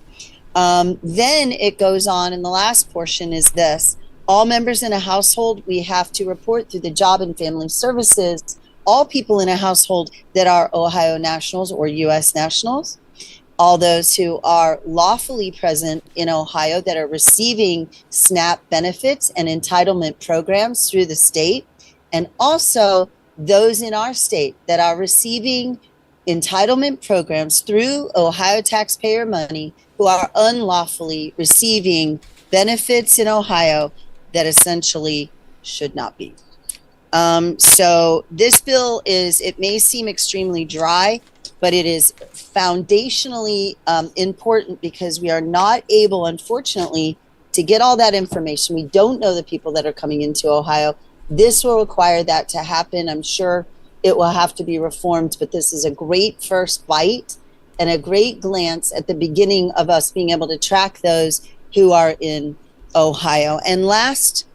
Then it goes on, and the last portion is this. All members in a household, we have to report through the Job and Family Services, all people in a household that are Ohio nationals or U.S. nationals, all those who are lawfully present in Ohio that are receiving SNAP benefits and entitlement programs through the state, and also those in our state that are receiving entitlement programs through Ohio taxpayer money who are unlawfully receiving benefits in Ohio that essentially should not be. So this bill it may seem extremely dry, but it is foundationally important, because we are not able, unfortunately, to get all that information. We don't know the people that are coming into Ohio. This will require that to happen. I'm sure it will have to be reformed, but this is a great first bite and a great glance at the beginning of us being able to track those who are in Ohio. And last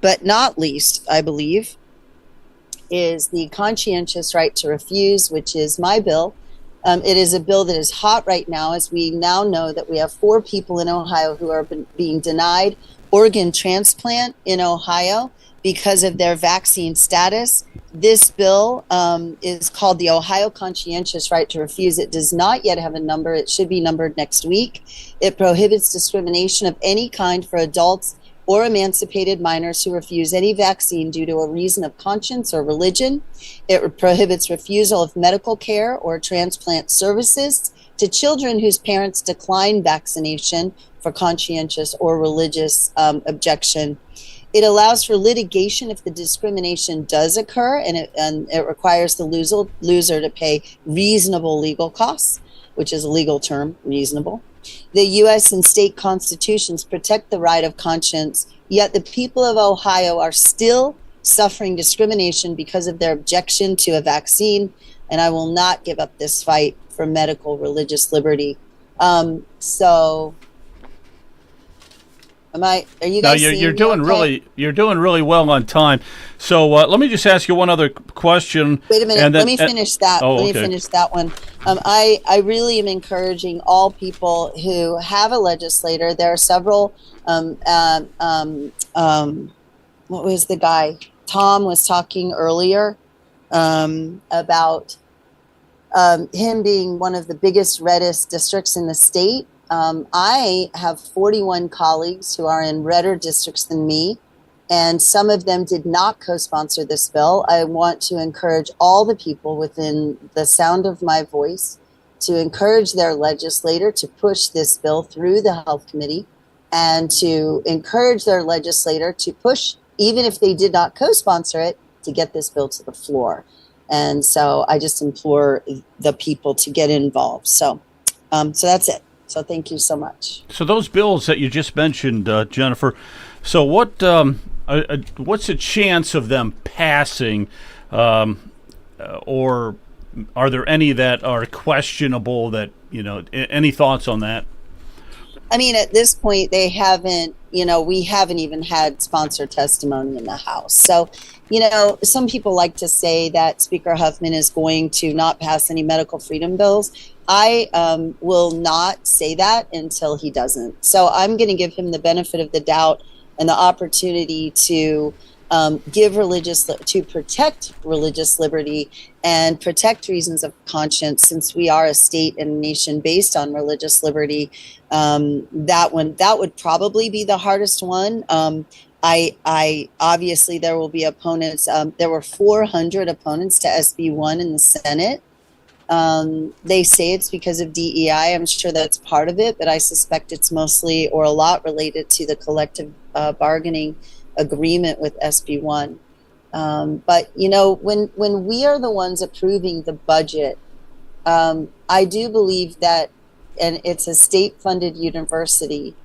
but not least, I believe, is the conscientious right to refuse, which is my bill. It is a bill that is hot right now, as we now know that we have 4 people in Ohio who are being denied organ transplant in Ohio because of their vaccine status. This bill is called the Ohio Conscientious Right to Refuse. It does not yet have a number. It should be numbered next week. It prohibits discrimination of any kind for adults or emancipated minors who refuse any vaccine due to a reason of conscience or religion. It prohibits refusal of medical care or transplant services to children whose parents decline vaccination for conscientious or religious objection. It allows for litigation if the discrimination does occur, and it requires the loser to pay reasonable legal costs, which is a legal term, reasonable. The U.S. and state constitutions protect the right of conscience, yet the people of Ohio are still suffering discrimination because of their objection to a vaccine, and I will not give up this fight for medical religious liberty. So are you guys you're doing okay? You're doing really well on time. So let me just ask you one other question. Wait a minute. Let me finish that. Let me finish that one. I really am encouraging all people who have a legislator. There are several. What was the guy? Tom was talking earlier about him being one of the biggest, reddest districts in the state. I have 41 colleagues who are in redder districts than me, and some of them did not co-sponsor this bill. I want to encourage all the people within the sound of my voice to encourage their legislator to push this bill through the Health Committee, and to encourage their legislator to push, even if they did not co-sponsor it, to get this bill to the floor. And so I just implore the people to get involved. So that's it. So thank you so much. So those bills that you just mentioned, Jennifer, so what's the chance of them passing or are there any that are questionable? That any thoughts on that? I mean, at this point, they haven't, we haven't even had sponsor testimony in the House. So, some people like to say that Speaker Huffman is going to not pass any medical freedom bills. I will not say that until he doesn't. So I'm going to give him the benefit of the doubt and the opportunity to to protect religious liberty and protect reasons of conscience, since we are a state and a nation based on religious liberty. That would probably be the hardest one. I obviously there will be opponents. There were 400 opponents to SB 1 in the Senate. They say it's because of DEI. I'm sure that's part of it, but I suspect it's mostly or a lot related to the collective bargaining agreement with SB 1. But when we are the ones approving the budget, I do believe that, and it's a state-funded university,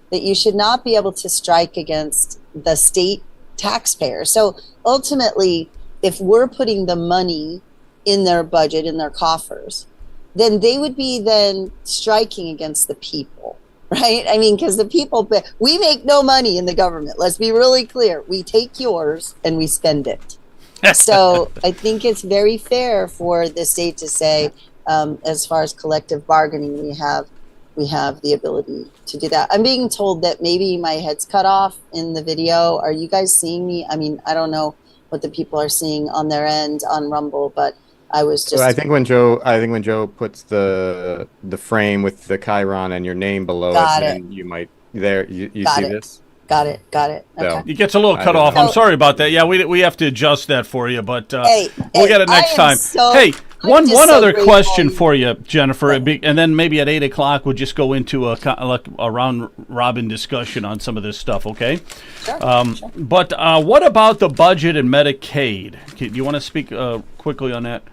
that you should not be able to strike against the state taxpayer. So ultimately, if we're putting the money in their budget, in their coffers, then they would be then striking against the people. Right? I mean, because the people, we make no money in the government. Let's be really clear. We take yours and we spend it. So I think it's very fair for the state to say, as far as collective bargaining, we have the ability to do that. I'm being told that maybe my head's cut off in the video. Are you guys seeing me? I mean, I don't know what the people are seeing on their end on Rumble, but I was just. I think when Joe puts the frame with the chyron and your name below Got it, it. then you might you Got see it. this. Got it. Okay. So- It gets a little cut off. I'm sorry about that. Yeah, we have to adjust that for you, but we'll get it next time. I'm one just so other grateful question you- for you, Jennifer, and then maybe at 8:00 we'll just go into a round robin discussion on some of this stuff. Okay. Sure. But what about the budget and Medicaid? Do you want to speak quickly on that?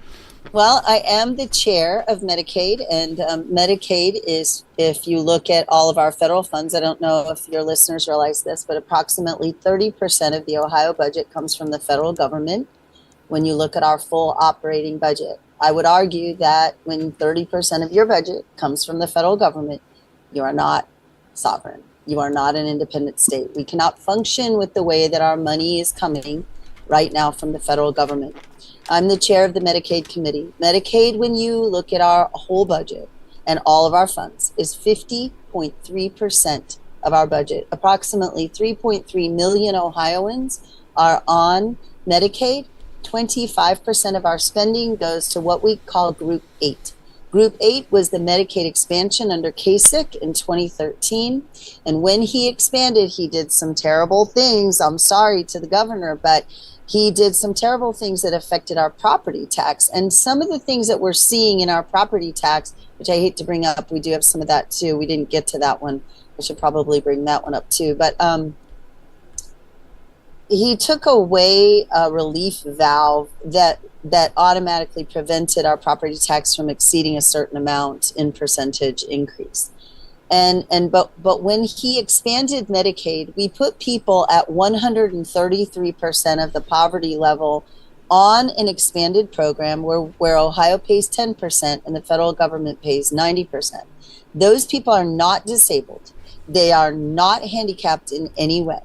Well, I am the chair of Medicaid, and Medicaid is, if you look at all of our federal funds, I don't know if your listeners realize this, but approximately 30% of the Ohio budget comes from the federal government when you look at our full operating budget. I would argue that when 30% of your budget comes from the federal government, you are not sovereign. You are not an independent state. We cannot function with the way that our money is coming right now from the federal government. I'm the chair of the Medicaid committee. Medicaid, when you look at our whole budget and all of our funds, is 50.3% of our budget. Approximately 3.3 million Ohioans are on Medicaid. 25% of our spending goes to what we call Group 8. Group 8 was the Medicaid expansion under Kasich in 2013. And when he expanded, he did some terrible things. I'm sorry to the governor, but he did some terrible things that affected our property tax. And some of the things that we're seeing in our property tax, which I hate to bring up, we do have some of that too. We didn't get to that one. I should probably bring that one up too. But he took away a relief valve that automatically prevented our property tax from exceeding a certain amount in percentage increase. But when he expanded Medicaid, we put people at 133% of the poverty level on an expanded program where Ohio pays 10% and the federal government pays 90%. Those people are not disabled. They are not handicapped in any way.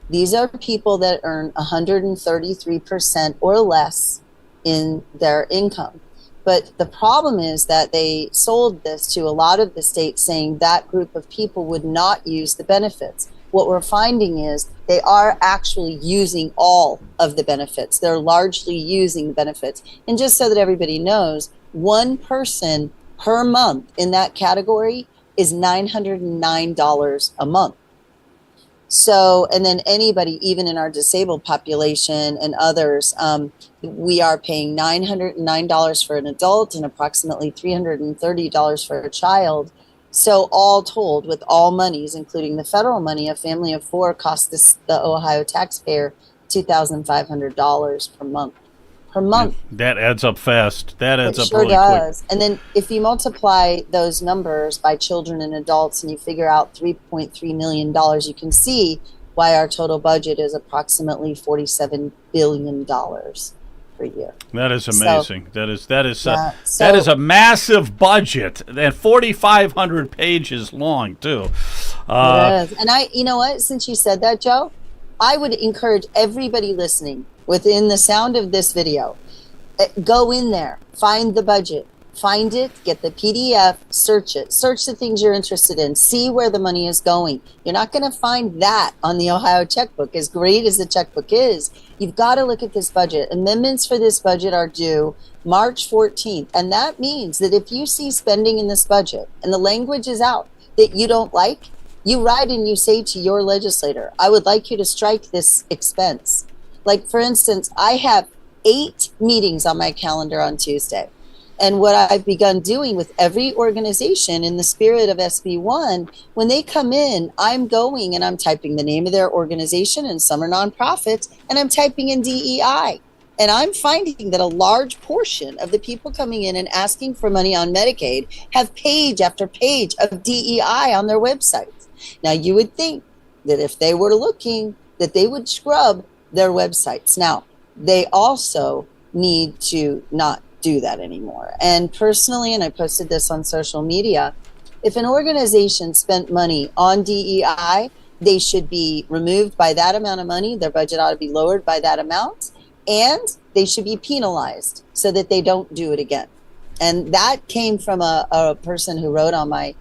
These are people that earn 133% or less in their income. But the problem is that they sold this to a lot of the states, saying that group of people would not use the benefits. What we're finding is they are actually using all of the benefits. They're largely using the benefits. And just so that everybody knows, one person per month in that category is $909 a month. So, and then anybody, even in our disabled population and others, we are paying $909 for an adult and approximately $330 for a child. So all told, with all monies, including the federal money, a family of four costs the Ohio taxpayer $2,500 per month. Per month. That adds up fast. That adds up sure really does. quick. And then if you multiply those numbers by children and adults and you figure out $3.3 million, you can see why our total budget is approximately $47 billion for every year. That is amazing. So, that is a massive budget and 4,500 pages long too. It is. And you know what? Since you said that, Joe, I would encourage everybody listening within the sound of this video, go in there, find the budget, find it, get the PDF, search it, search the things you're interested in, see where the money is going. You're not going to find that on the Ohio checkbook. As great as the checkbook is, you've got to look at this budget. Amendments for this budget are due March 14th. And that means that if you see spending in this budget and the language is out that you don't like, you write and you say to your legislator, I would like you to strike this expense. Like, for instance, I have 8 meetings on my calendar on Tuesday. And what I've begun doing with every organization in the spirit of SB1, when they come in, I'm going and I'm typing the name of their organization, and some are nonprofits, and I'm typing in DEI. And I'm finding that a large portion of the people coming in and asking for money on Medicaid have page after page of DEI on their websites. Now, you would think that if they were looking, that they would scrub their websites. Now, they also need to not do that anymore. And personally, and I posted this on social media, if an organization spent money on DEI, they should be removed by that amount of money. Their budget ought to be lowered by that amount, and they should be penalized so that they don't do it again. And that came from a person who wrote on my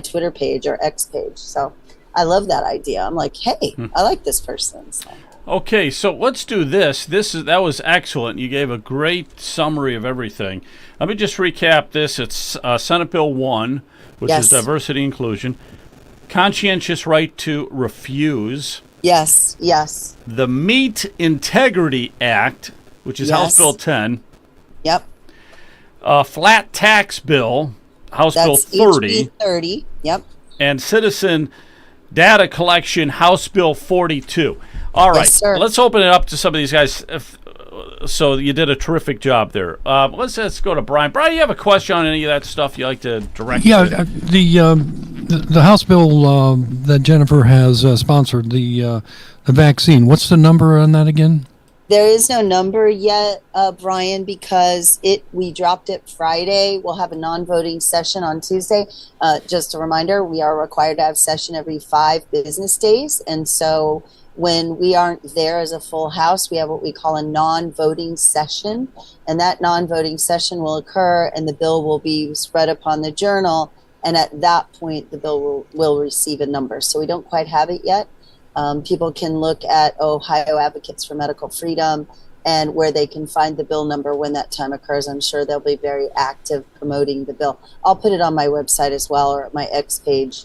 Twitter page or X page. So I love that idea. I'm like, hey, I like this person. So. Okay, so let's do this. That was excellent. You gave a great summary of everything. Let me just recap this. It's Senate Bill 1, which is diversity inclusion. Conscientious right to refuse. Yes, yes. The Meat Integrity Act, which is House Bill 10. Yep. Flat Tax Bill, House Bill 30. HB 30, yep. And Citizen Data Collection, House Bill 42. All right, let's open it up to some of these guys. So you did a terrific job there. Let's go to Brian. Brian, you have a question on any of that stuff you like to direct? Yeah, the House bill that Jennifer has sponsored, the vaccine. What's the number on that again? There is no number yet, Brian, because we dropped it Friday. We'll have a non-voting session on Tuesday. Just a reminder, we are required to have session every 5 business days, and so when we aren't there as a full house, we have what we call a non-voting session, and that non-voting session will occur and the bill will be spread upon the journal, and at that point the bill will receive a number. So we don't quite have it yet. People can look at Ohio Advocates for Medical Freedom and where they can find the bill number when that time occurs. I'm sure they'll be very active promoting the bill. I'll put it on my website as well, or at my X page,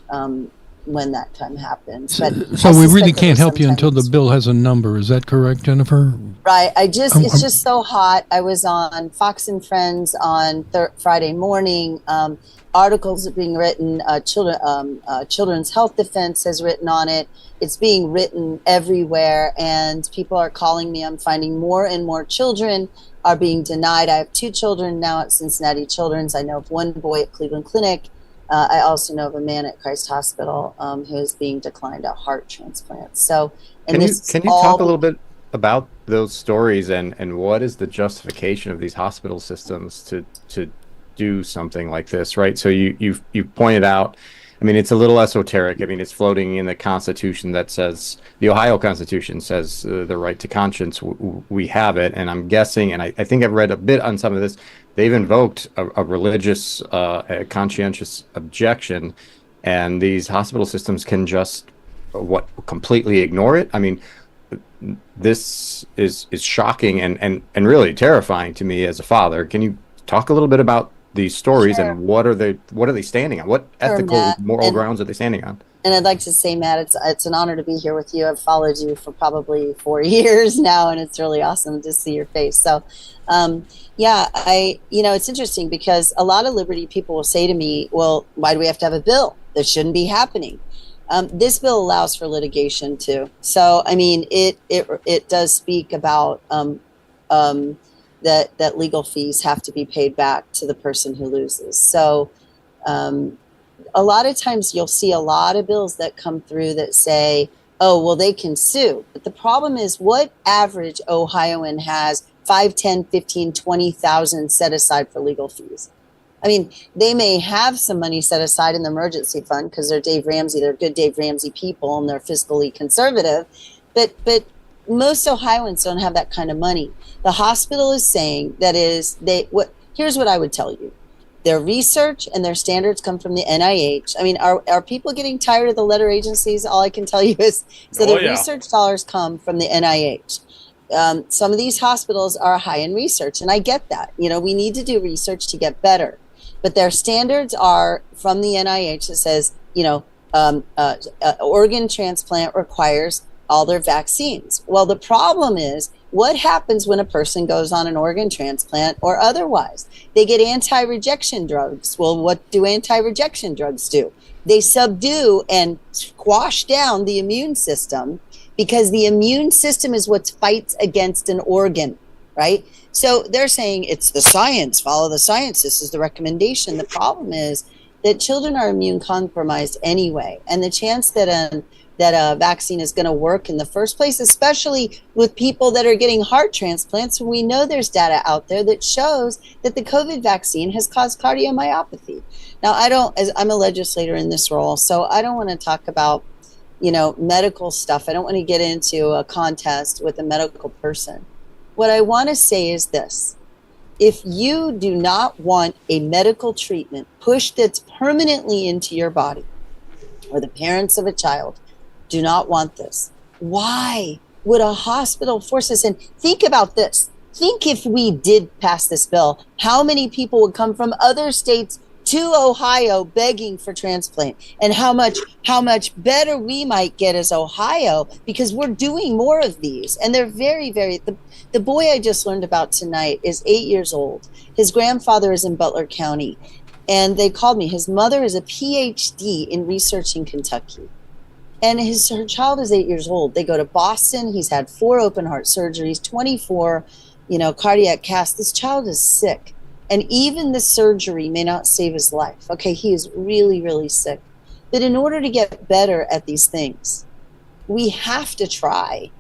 when that time happens. But so we really can't help you until the bill has a number. Is that correct, Jennifer? Right. It's just so hot. I was on Fox and Friends on Friday morning. Articles are being written. Children's Health Defense has written on it. It's being written everywhere, and people are calling me. I'm finding more and more children are being denied. I have 2 children now at Cincinnati Children's. I know of 1 boy at Cleveland Clinic. I also know of a man at Christ Hospital who is being declined a heart transplant. So, can you talk a little bit about those stories and what is the justification of these hospital systems to do something like this, right? So you pointed out, I mean, it's a little esoteric. I mean, it's floating in the Constitution that says, the Ohio Constitution says the right to conscience. We have it, and I'm guessing, and I think I've read a bit on some of this, they've invoked a religious, a conscientious objection, and these hospital systems can just completely ignore it. I mean, this is shocking and really terrifying to me as a father. Can you talk a little bit about these stories and what are they standing on? What ethical, moral grounds are they standing on? And I'd like to say, Matt, it's an honor to be here with you. I've followed you for probably 4 years now, and it's really awesome to see your face. So, it's interesting because a lot of Liberty people will say to me, well, why do we have to have a bill? This shouldn't be happening. This bill allows for litigation too. So, I mean, it does speak about that legal fees have to be paid back to the person who loses. So, a lot of times you'll see a lot of bills that come through that say, oh, well, they can sue. But the problem is, what average Ohioan has 5, 10, 15, 20,000 set aside for legal fees. I mean, they may have some money set aside in the emergency fund because they're Dave Ramsey, they're good Dave Ramsey people, and they're fiscally conservative. But most Ohioans don't have that kind of money. The hospital is saying here's what I would tell you. Their research and their standards come from the NIH. I mean, are people getting tired of the letter agencies? All I can tell you is research dollars come from the NIH. Some of these hospitals are high in research, and I get that. We need to do research to get better. But their standards are from the NIH that says, organ transplant requires all their vaccines. Well, the problem is, what happens when a person goes on an organ transplant or otherwise? They get anti-rejection drugs. Well, what do anti-rejection drugs do? They subdue and squash down the immune system, because the immune system is what fights against an organ, right? So they're saying it's the science, follow the science. This is the recommendation. The problem is that children are immune compromised anyway. And the chance that a vaccine is going to work in the first place, especially with people that are getting heart transplants, we know there's data out there that shows that the COVID vaccine has caused cardiomyopathy. Now, I'm a legislator in this role, so I don't want to talk about medical stuff. I don't want to get into a contest with a medical person. What I want to say is this: if you do not want a medical treatment pushed that's permanently into your body, or the parents of a child do not want this, why would a hospital force this? And think about this. Think if we did pass this bill, how many people would come from other states to Ohio begging for transplant, and how much better we might get as Ohio, because we're doing more of these. And they're very, very, the boy I just learned about tonight is 8 years old. His grandfather is in Butler County, and they called me. His mother is a PhD in research in Kentucky, and her child is 8 years old. They go to Boston. He's had 4 open heart surgeries, 24, cardiac casts. This child is sick. And even the surgery may not save his life. Okay, he is really, really sick. But in order to get better at these things, we have to try.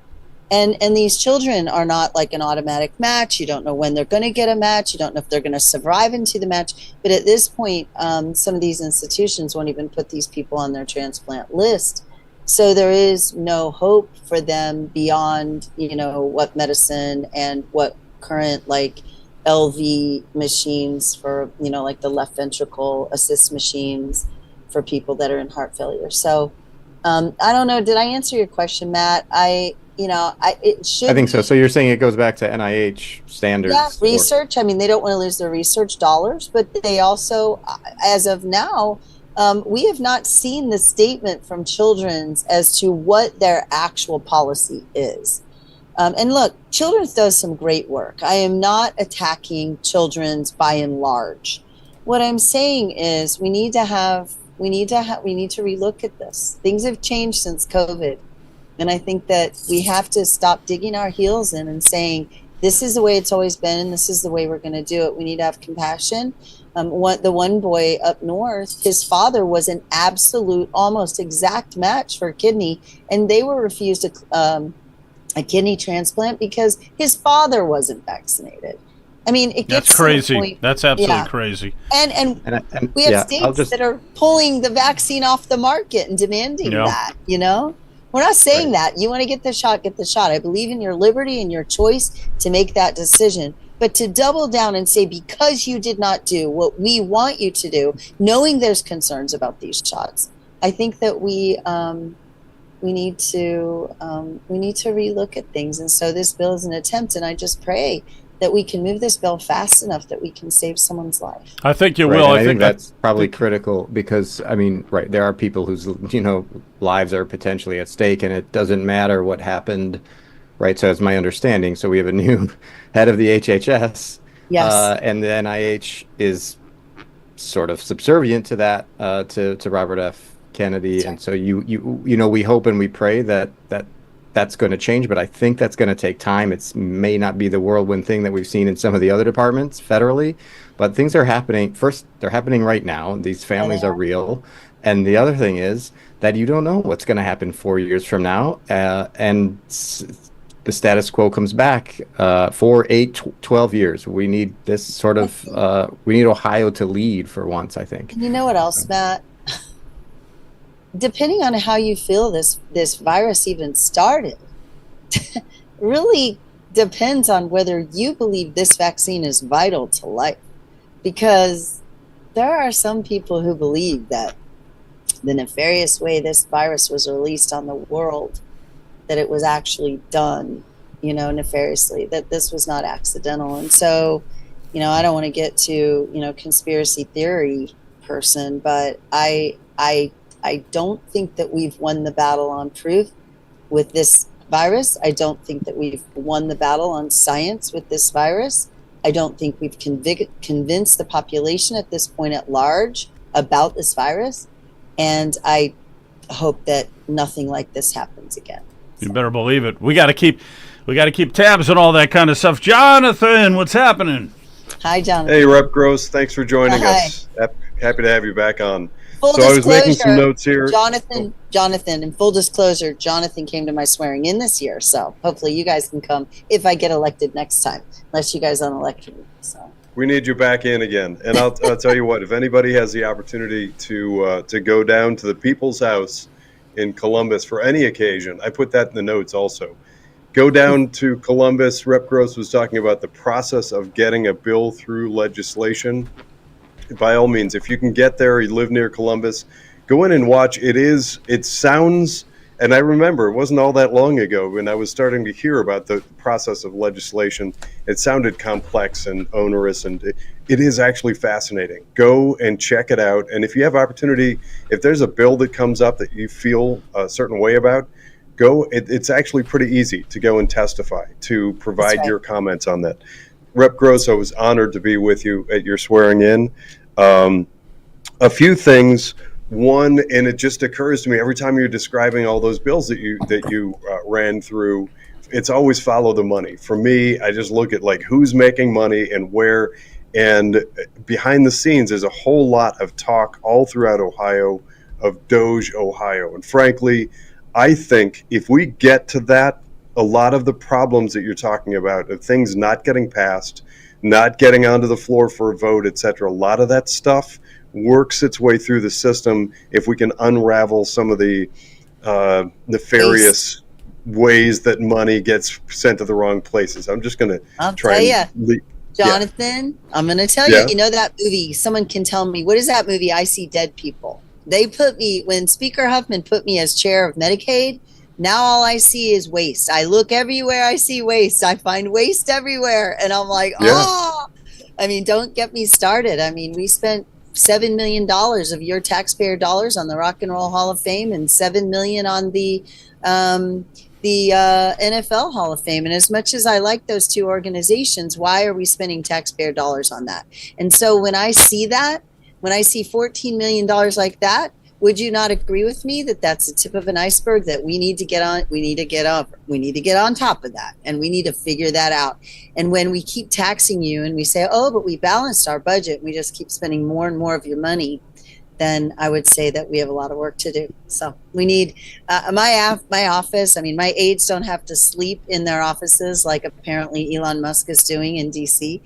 And these children are not like an automatic match. You don't know when they're going to get a match. You don't know if they're going to survive into the match. But at this point, some of these institutions won't even put these people on their transplant list. So there is no hope for them beyond, what medicine and what current, LV machines for, like the left ventricle assist machines for people that are in heart failure. So I don't know. Did I answer your question, Matt? I think so. So you're saying it goes back to NIH standards? Yeah, research. I mean, they don't want to lose their research dollars, but they also, as of now, we have not seen the statement from Children's as to what their actual policy is. And look, Children's does some great work. I am not attacking Children's by and large. What I'm saying is we need to relook at this. Things have changed since COVID. And I think that we have to stop digging our heels in and saying, this is the way it's always been, and this is the way we're going to do it. We need to have compassion. The one boy up north, his father was an absolute, almost exact match for a kidney, and they were refused a kidney transplant because his father wasn't vaccinated. I mean, it gets That's crazy. To the point, That's absolutely crazy. And we have states that are pulling the vaccine off the market and demanding that, We're not saying that. You want to get the shot, get the shot. I believe in your liberty and your choice to make that decision. But to double down and say, because you did not do what we want you to do, knowing there's concerns about these shots, I think that we need to relook at things. And so this bill is an attempt, and I just pray that we can move this bill fast enough that we can save someone's life. I think you will. I think that's probably critical because, there are people whose, lives are potentially at stake, and it doesn't matter what happened, right? So it's my understanding. So we have a new head of the HHS. Yes. And the NIH is sort of subservient to that, to Robert F. Kennedy. Sure. And so we hope and we pray that's going to change, but I think that's going to take time. It may not be the whirlwind thing that we've seen in some of the other departments federally, but things are happening. First, they're happening right now. These families are real. And the other thing is that you don't know what's going to happen 4 years from now. And the status quo comes back for 12 years. We need this sort of, we need Ohio to lead for once, I think. And you know what else, Matt? Depending on how you feel this virus even started, really depends on whether you believe this vaccine is vital to life. Because there are some people who believe that the nefarious way this virus was released on the world, that it was actually done, nefariously, that this was not accidental. And so, I don't want to get to, conspiracy theory person, but I don't think that we've won the battle on proof with this virus. I don't think that we've won the battle on science with this virus. I don't think we've convinced the population at this point at large about this virus. And I hope that nothing like this happens again. You better believe it. We got to keep tabs on all that kind of stuff. Jonathan, what's happening? Hi, Jonathan. Hey, Rep Gross. Thanks for joining Hi. us. Happy to have you back on. Full So I was making disclosure, some notes here. Jonathan, in full disclosure, Jonathan came to my swearing in this year. So hopefully you guys can come if I get elected next time, unless you guys unelect me. So We need you back in again. And I'll tell you what, if anybody has the opportunity to go down to the People's House in Columbus for any occasion, I put that in the notes also. Go down to Columbus. Rep Gross was talking about the process of getting a bill through legislation. By all means, if you can get there, you live near Columbus, go in and watch. It sounds, and I remember it wasn't all that long ago when I was starting to hear about the process of legislation. It sounded complex and onerous, and it is actually fascinating. Go and check it out. And if you have opportunity, if there's a bill that comes up that you feel a certain way about, go. It's actually pretty easy to go and testify, to provide your comments on that. Rep Gross, I was honored to be with you at your swearing in. A few things. One, and it just occurs to me every time you're describing all those bills that you ran through, it's always follow the money. For me, I just look at like who's making money and where. And behind the scenes, there's a whole lot of talk all throughout Ohio of Doge Ohio. And frankly, I think if we get to that, a lot of the problems that you're talking about, of things not getting passed, not getting onto the floor for a vote, et cetera, a lot of that stuff works its way through the system if we can unravel some of the nefarious ways that money gets sent to the wrong places. I'm just going to try Jonathan, I'm going to tell you, you know that movie, someone can tell me, what is that movie, I See Dead People? They put me, when Speaker Huffman put me as chair of Medicaid, now all I see is waste. I look everywhere, I see waste. I find waste everywhere. And I'm like, oh, I mean, don't get me started. I mean, we spent $7 million of your taxpayer dollars on the Rock and Roll Hall of Fame and $7 million on the NFL Hall of Fame. And as much as I like those two organizations, why are we spending taxpayer dollars on that? And so when I see that, when I see $14 million like that, would you not agree with me that that's the tip of an iceberg that we need to get on? We need to get on top of that, and we need to figure that out. And when we keep taxing you and we say, oh, but we balanced our budget, we just keep spending more and more of your money, then I would say that we have a lot of work to do. So we need my office. I mean, my aides don't have to sleep in their offices like apparently Elon Musk is doing in DC.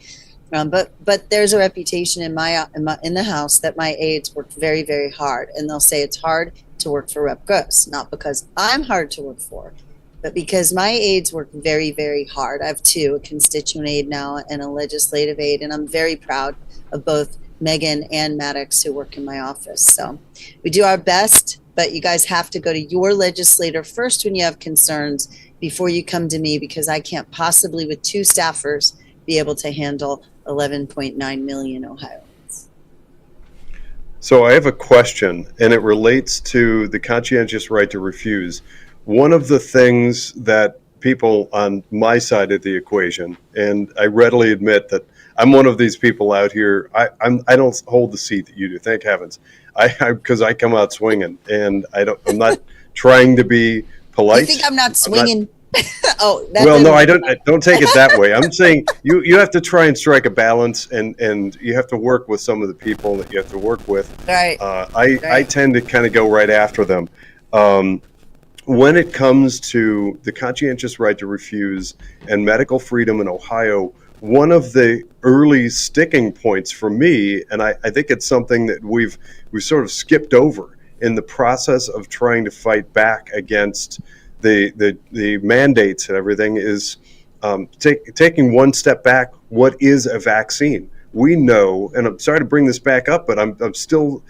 But there's a reputation in the House that my aides work very, very hard, and they'll say it's hard to work for Rep Gross, not because I'm hard to work for, but because my aides work very, very hard. I have two, a constituent aide now and a legislative aide, and I'm very proud of both Megan and Maddox who work in my office. So we do our best, but you guys have to go to your legislator first when you have concerns before you come to me, because I can't possibly, with two staffers, be able to handle 11.9 million Ohioans. So I have a question, and it relates to the conscientious right to refuse. One of the things that people on my side of the equation, and I readily admit that I'm one of these people out here, I don't hold the seat that you do, thank heavens, because I come out swinging, and I'm not trying to be polite. You think I'm not swinging? Oh, well, no, I don't take it that way. I'm saying you have to try and strike a balance, and you have to work with some of the people that you have to work with. Right. I tend to kind of go right after them. when it comes to the conscientious right to refuse and medical freedom in Ohio, one of the early sticking points for me, and I think it's something that we've sort of skipped over in the process of trying to fight back against the mandates and everything, is taking one step back. What is a vaccine? We know, and I'm sorry to bring this back up, but I'm still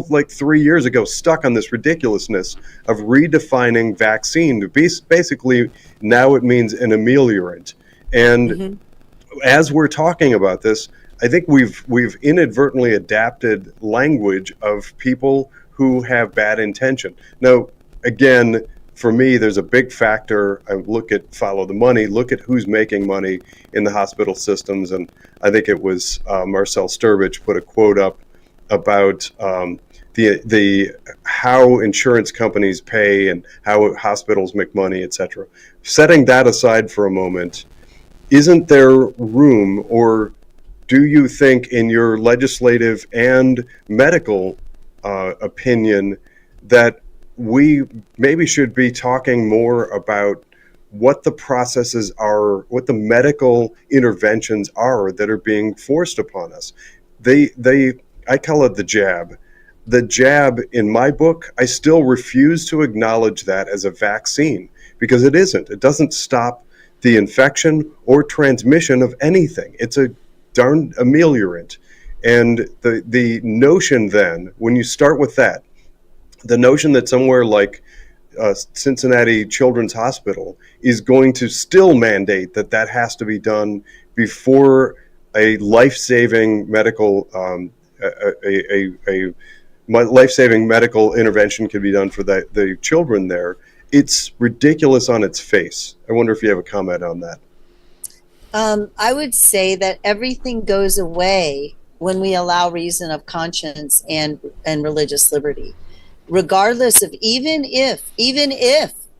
like 3 years ago stuck on this ridiculousness of redefining vaccine. Basically, now it means an ameliorant. And as we're talking about this, I think we've inadvertently adapted language of people who have bad intention. Now, again, for me, there's a big factor. I follow the money, look at who's making money in the hospital systems. And I think it was Marcel Sturbridge put a quote up about the how insurance companies pay and how hospitals make money, etc. Setting that aside for a moment, isn't there room, or do you think in your legislative and medical opinion that we maybe should be talking more about what the processes are, what the medical interventions are that are being forced upon us? I call it the jab. The jab, in my book, I still refuse to acknowledge that as a vaccine, because it isn't. It doesn't stop the infection or transmission of anything. It's a darn ameliorant. And the notion then, when you start with that, the notion that somewhere like Cincinnati Children's Hospital is going to still mandate that has to be done before a life-saving medical life-saving medical intervention can be done for the children there, it's ridiculous on its face. I wonder if you have a comment on that. I would say that everything goes away when we allow reason of conscience and religious liberty, regardless of even if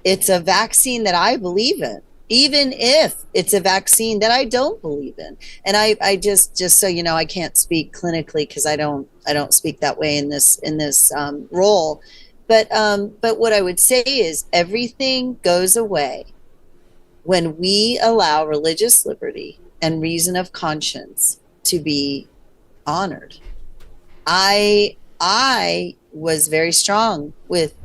it's a vaccine that I believe in, even if it's a vaccine that I don't believe in. And I just so you know, I can't speak clinically because I don't speak that way in this role. But what I would say is everything goes away when we allow religious liberty and reason of conscience to be honored. I was very strong with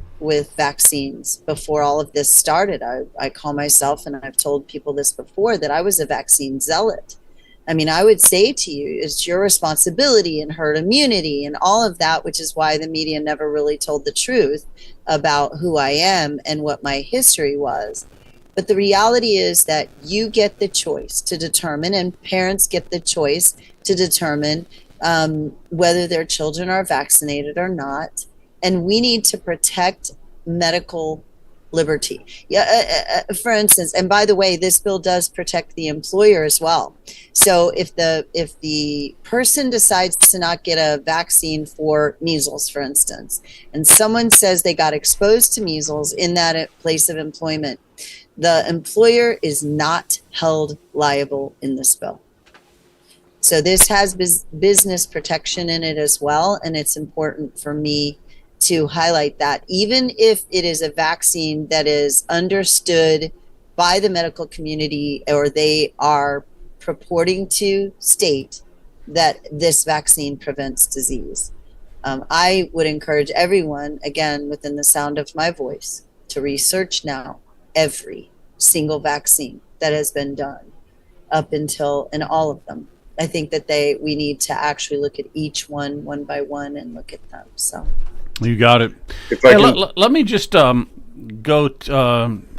vaccines before all of this started. I call myself, and I've told people this before, that I was a vaccine zealot. I mean, I would say to you, it's your responsibility and herd immunity and all of that, which is why the media never really told the truth about who I am and what my history was. But the reality is that you get the choice to determine, and parents get the choice to determine whether their children are vaccinated or not. And we need to protect medical liberty. For instance, and by the way, this bill does protect the employer as well. So if the person decides to not get a vaccine for measles, for instance, and someone says they got exposed to measles in that place of employment, the employer is not held liable in this bill. So this has business protection in it as well, and it's important for me to highlight that. Even if it is a vaccine that is understood by the medical community, or they are purporting to state that this vaccine prevents disease, I would encourage everyone, again, within the sound of my voice, to research now every single vaccine that has been done up until, and all of them. I think that we need to actually look at each one by one and look at them. So you got it. Hey, let me just go.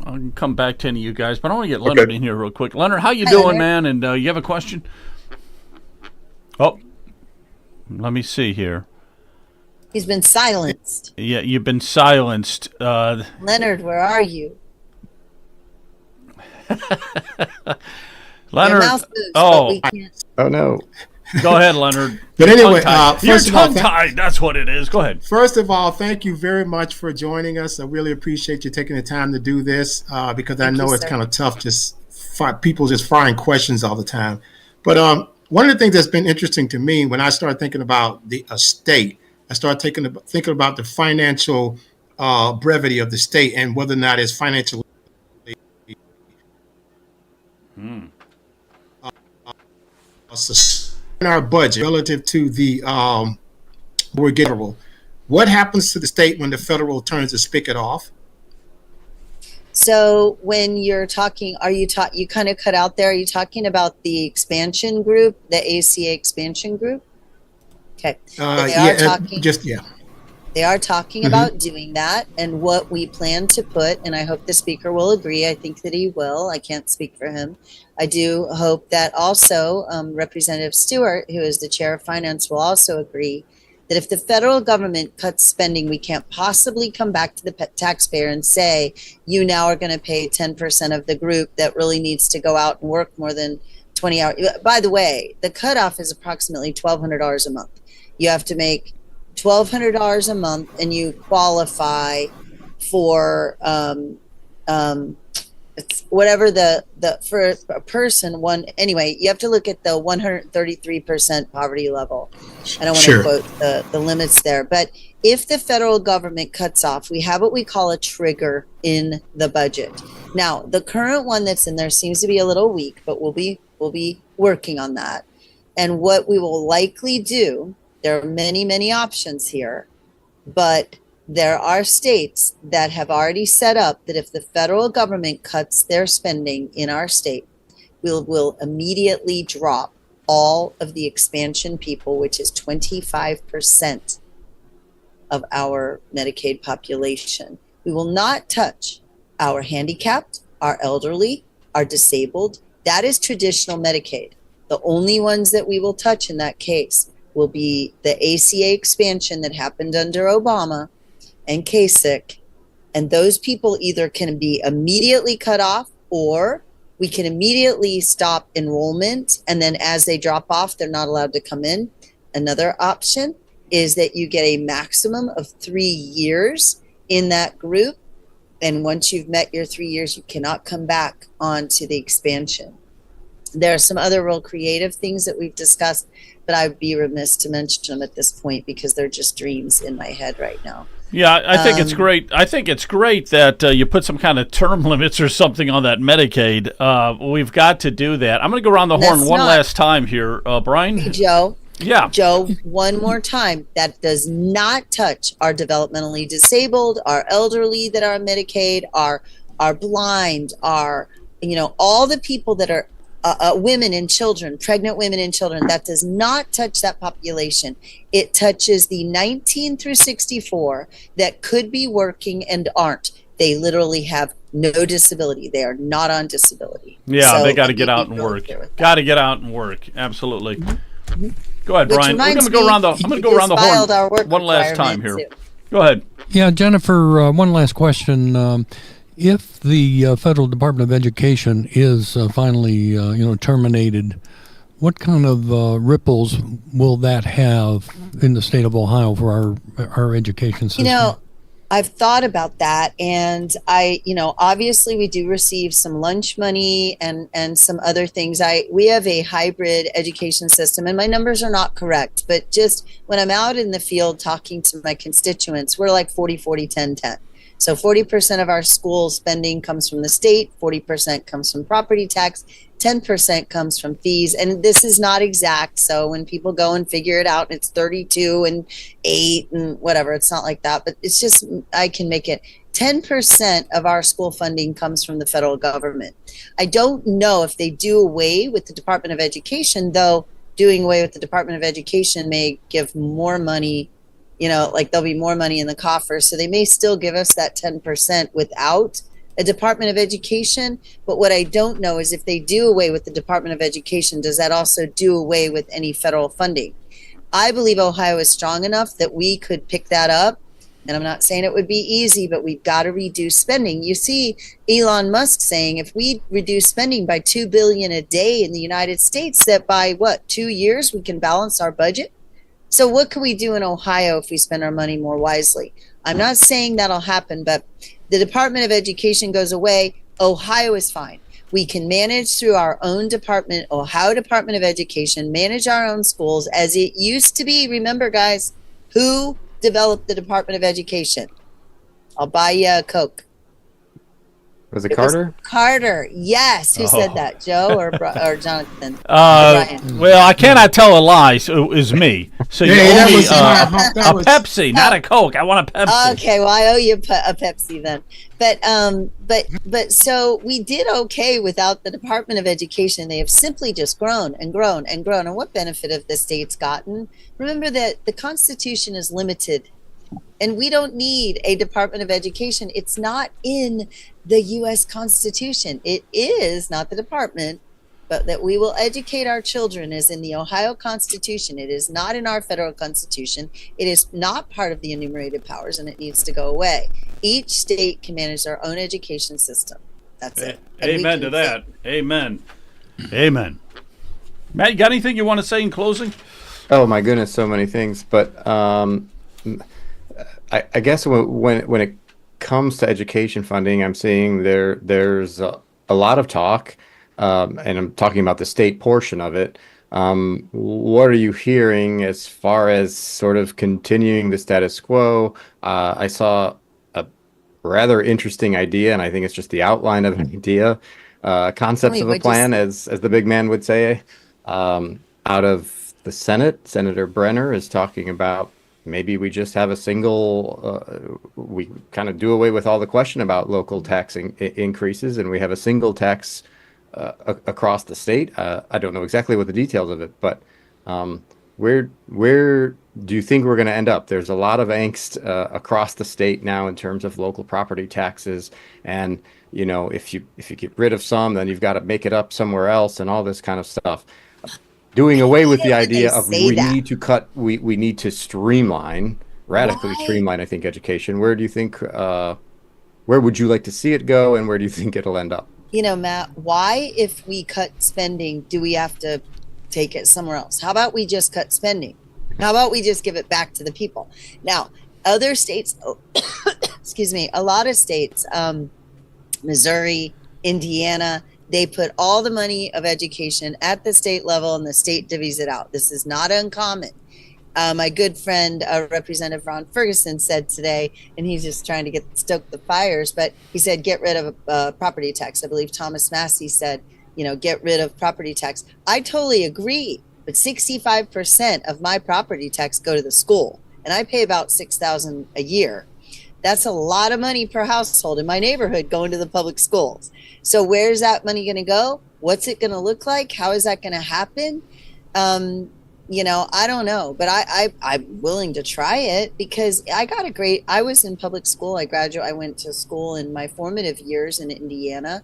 I'll come back to any of you guys, but I want to get Leonard in here real quick. Leonard, how you doing, man? And you have a question? Oh, let me see here. He's been silenced. Yeah, you've been silenced. Leonard, where are you? Leonard. Oh no. Go ahead, Leonard. But anyway, you're tongue-tied. That's what it is. Go ahead. First of all, thank you very much for joining us. I really appreciate you taking the time to do this because I know it's kind of tough just people just firing questions all the time. But one of the things that's been interesting to me when I started thinking about the estate, I started thinking about the financial brevity of the state and whether or not it's financially in our budget relative to the we're getting. What happens to the state when the federal turns the spigot off? So when you're talking, you kind of cut out there. Are you talking about the expansion group, the ACA expansion group? Okay. They are talking about doing that, and what we plan to put, and I hope the speaker will agree. I think that he will. I can't speak for him. I do hope that also Representative Stewart, who is the chair of finance, will also agree that if the federal government cuts spending, we can't possibly come back to the taxpayer and say, you now are going to pay 10% of the group that really needs to go out and work more than 20 hours. By the way, the cutoff is approximately $1,200 a month. You have to make $1,200 a month and you qualify for whatever the for a person one. Anyway, you have to look at the 133% poverty level. I don't want to quote the limits there, but if the federal government cuts off, we have what we call a trigger in the budget. Now, the current one that's in there seems to be a little weak, but we'll be working on that. And what we will likely do, there are many options here, but there are states that have already set up that if the federal government cuts their spending in our state, we'll immediately drop all of the expansion people, which is 25% of our Medicaid population. We will not touch our handicapped, our elderly, our disabled. That is traditional Medicaid. The only ones that we will touch in that case will be the ACA expansion that happened under Obama and Kasich, and those people either can be immediately cut off, or we can immediately stop enrollment, and then as they drop off, they're not allowed to come in. Another option is that you get a maximum of 3 years in that group, and once you've met your 3 years, you cannot come back onto the expansion. There are some other real creative things that we've discussed, but I'd be remiss to mention them at this point because they're just dreams in my head right now. Yeah, I think it's great. I think it's great that you put some kind of term limits or something on that Medicaid. We've got to do that. I'm going to go around the horn last time here, Brian. Hey, Joe. Yeah. Joe, one more time. That does not touch our developmentally disabled, our elderly that are on Medicaid, our blind, our, all the people that are women and children, pregnant women and children. That does not touch that population. It touches the 19 through 64 that could be working and aren't. They literally have no disability. They are not on disability. Yeah, so they got to get out and work. Got to get out and work. Absolutely. Mm-hmm. Go ahead, Brian. I'm going to go around the horn one last time here. Too. Go ahead. Yeah, Jennifer, one last question. If the Federal Department of Education is finally, terminated, what kind of ripples will that have in the state of Ohio for our education system? I've thought about that, and obviously we do receive some lunch money and some other things. We have a hybrid education system, and my numbers are not correct, but just when I'm out in the field talking to my constituents, we're like 40-40-10-10. So 40% of our school spending comes from the state, 40% comes from property tax, 10% comes from fees. And this is not exact. So when people go and figure it out, it's 32 and 8 and whatever. It's not like that. But it's just, I can make it 10% of our school funding comes from the federal government. I don't know if they do away with the Department of Education, though doing away with the Department of Education may give more money. There'll be more money in the coffers. So they may still give us that 10% without a Department of Education. But what I don't know is if they do away with the Department of Education, does that also do away with any federal funding? I believe Ohio is strong enough that we could pick that up. And I'm not saying it would be easy, but we've got to reduce spending. You see Elon Musk saying if we reduce spending by $2 billion a day in the United States, that by 2 years we can balance our budget. So what can we do in Ohio if we spend our money more wisely? I'm not saying that'll happen, but the Department of Education goes away. Ohio is fine. We can manage through our own department, Ohio Department of Education, manage our own schools as it used to be. Remember, guys, who developed the Department of Education? I'll buy you a Coke. Was it Carter? Carter, yes. Who said that? Joe or Jonathan? Well, I cannot tell a lie. So it was me. So you owe me a Pepsi, not a Coke. I want a Pepsi. Okay, well, I owe you a Pepsi then. But so we did okay without the Department of Education. They have simply just grown and grown and grown. And what benefit have the states gotten? Remember that the Constitution is limited. And we don't need a Department of Education. It's not in the U.S. Constitution. It is not the department, but that we will educate our children is in the Ohio Constitution. It is not in our federal Constitution. It is not part of the enumerated powers, and it needs to go away. Each state can manage their own education system. That's it. Amen to that. Amen. Amen. Matt, you got anything you want to say in closing? Oh my goodness, so many things. But I guess when it comes to education funding, I'm seeing there's a lot of talk, and I'm talking about the state portion of it. What are you hearing as far as sort of continuing the status quo? I saw a rather interesting idea, and I think it's just the outline of an idea, concepts of a plan, as the big man would say, out of the Senate. Senator Brenner is talking about maybe we just have a single, we kind of do away with all the question about local tax increases, and we have a single tax across the state. I don't know exactly what the details of it, but where do you think we're going to end up? There's a lot of angst across the state now in terms of local property taxes, and you know, if you get rid of some, then you've got to make it up somewhere else, and all this kind of stuff. Doing away with the idea of we need to streamline, radically streamline, I think, education. Where do you think, where would you like to see it go, and where do you think it'll end up? You know, Matt, why, if we cut spending, do we have to take it somewhere else? How about we just cut spending? How about we just give it back to the people? Now, other states, excuse me, a lot of states, Missouri, Indiana, they put all the money of education at the state level, and the state divvies it out. This is not uncommon. My good friend, Representative Ron Ferguson, said today, and he's just trying to stoke the fires, but he said, get rid of property tax. I believe Thomas Massey said, you know, get rid of property tax. I totally agree, but 65% of my property tax go to the school, and I pay about $6,000 a year. That's a lot of money per household in my neighborhood going to the public schools. So where's that money going to go? What's it going to look like? How is that going to happen? You know, I don't know, but I'm willing to try it because I was in public school. I went to school in my formative years in Indiana.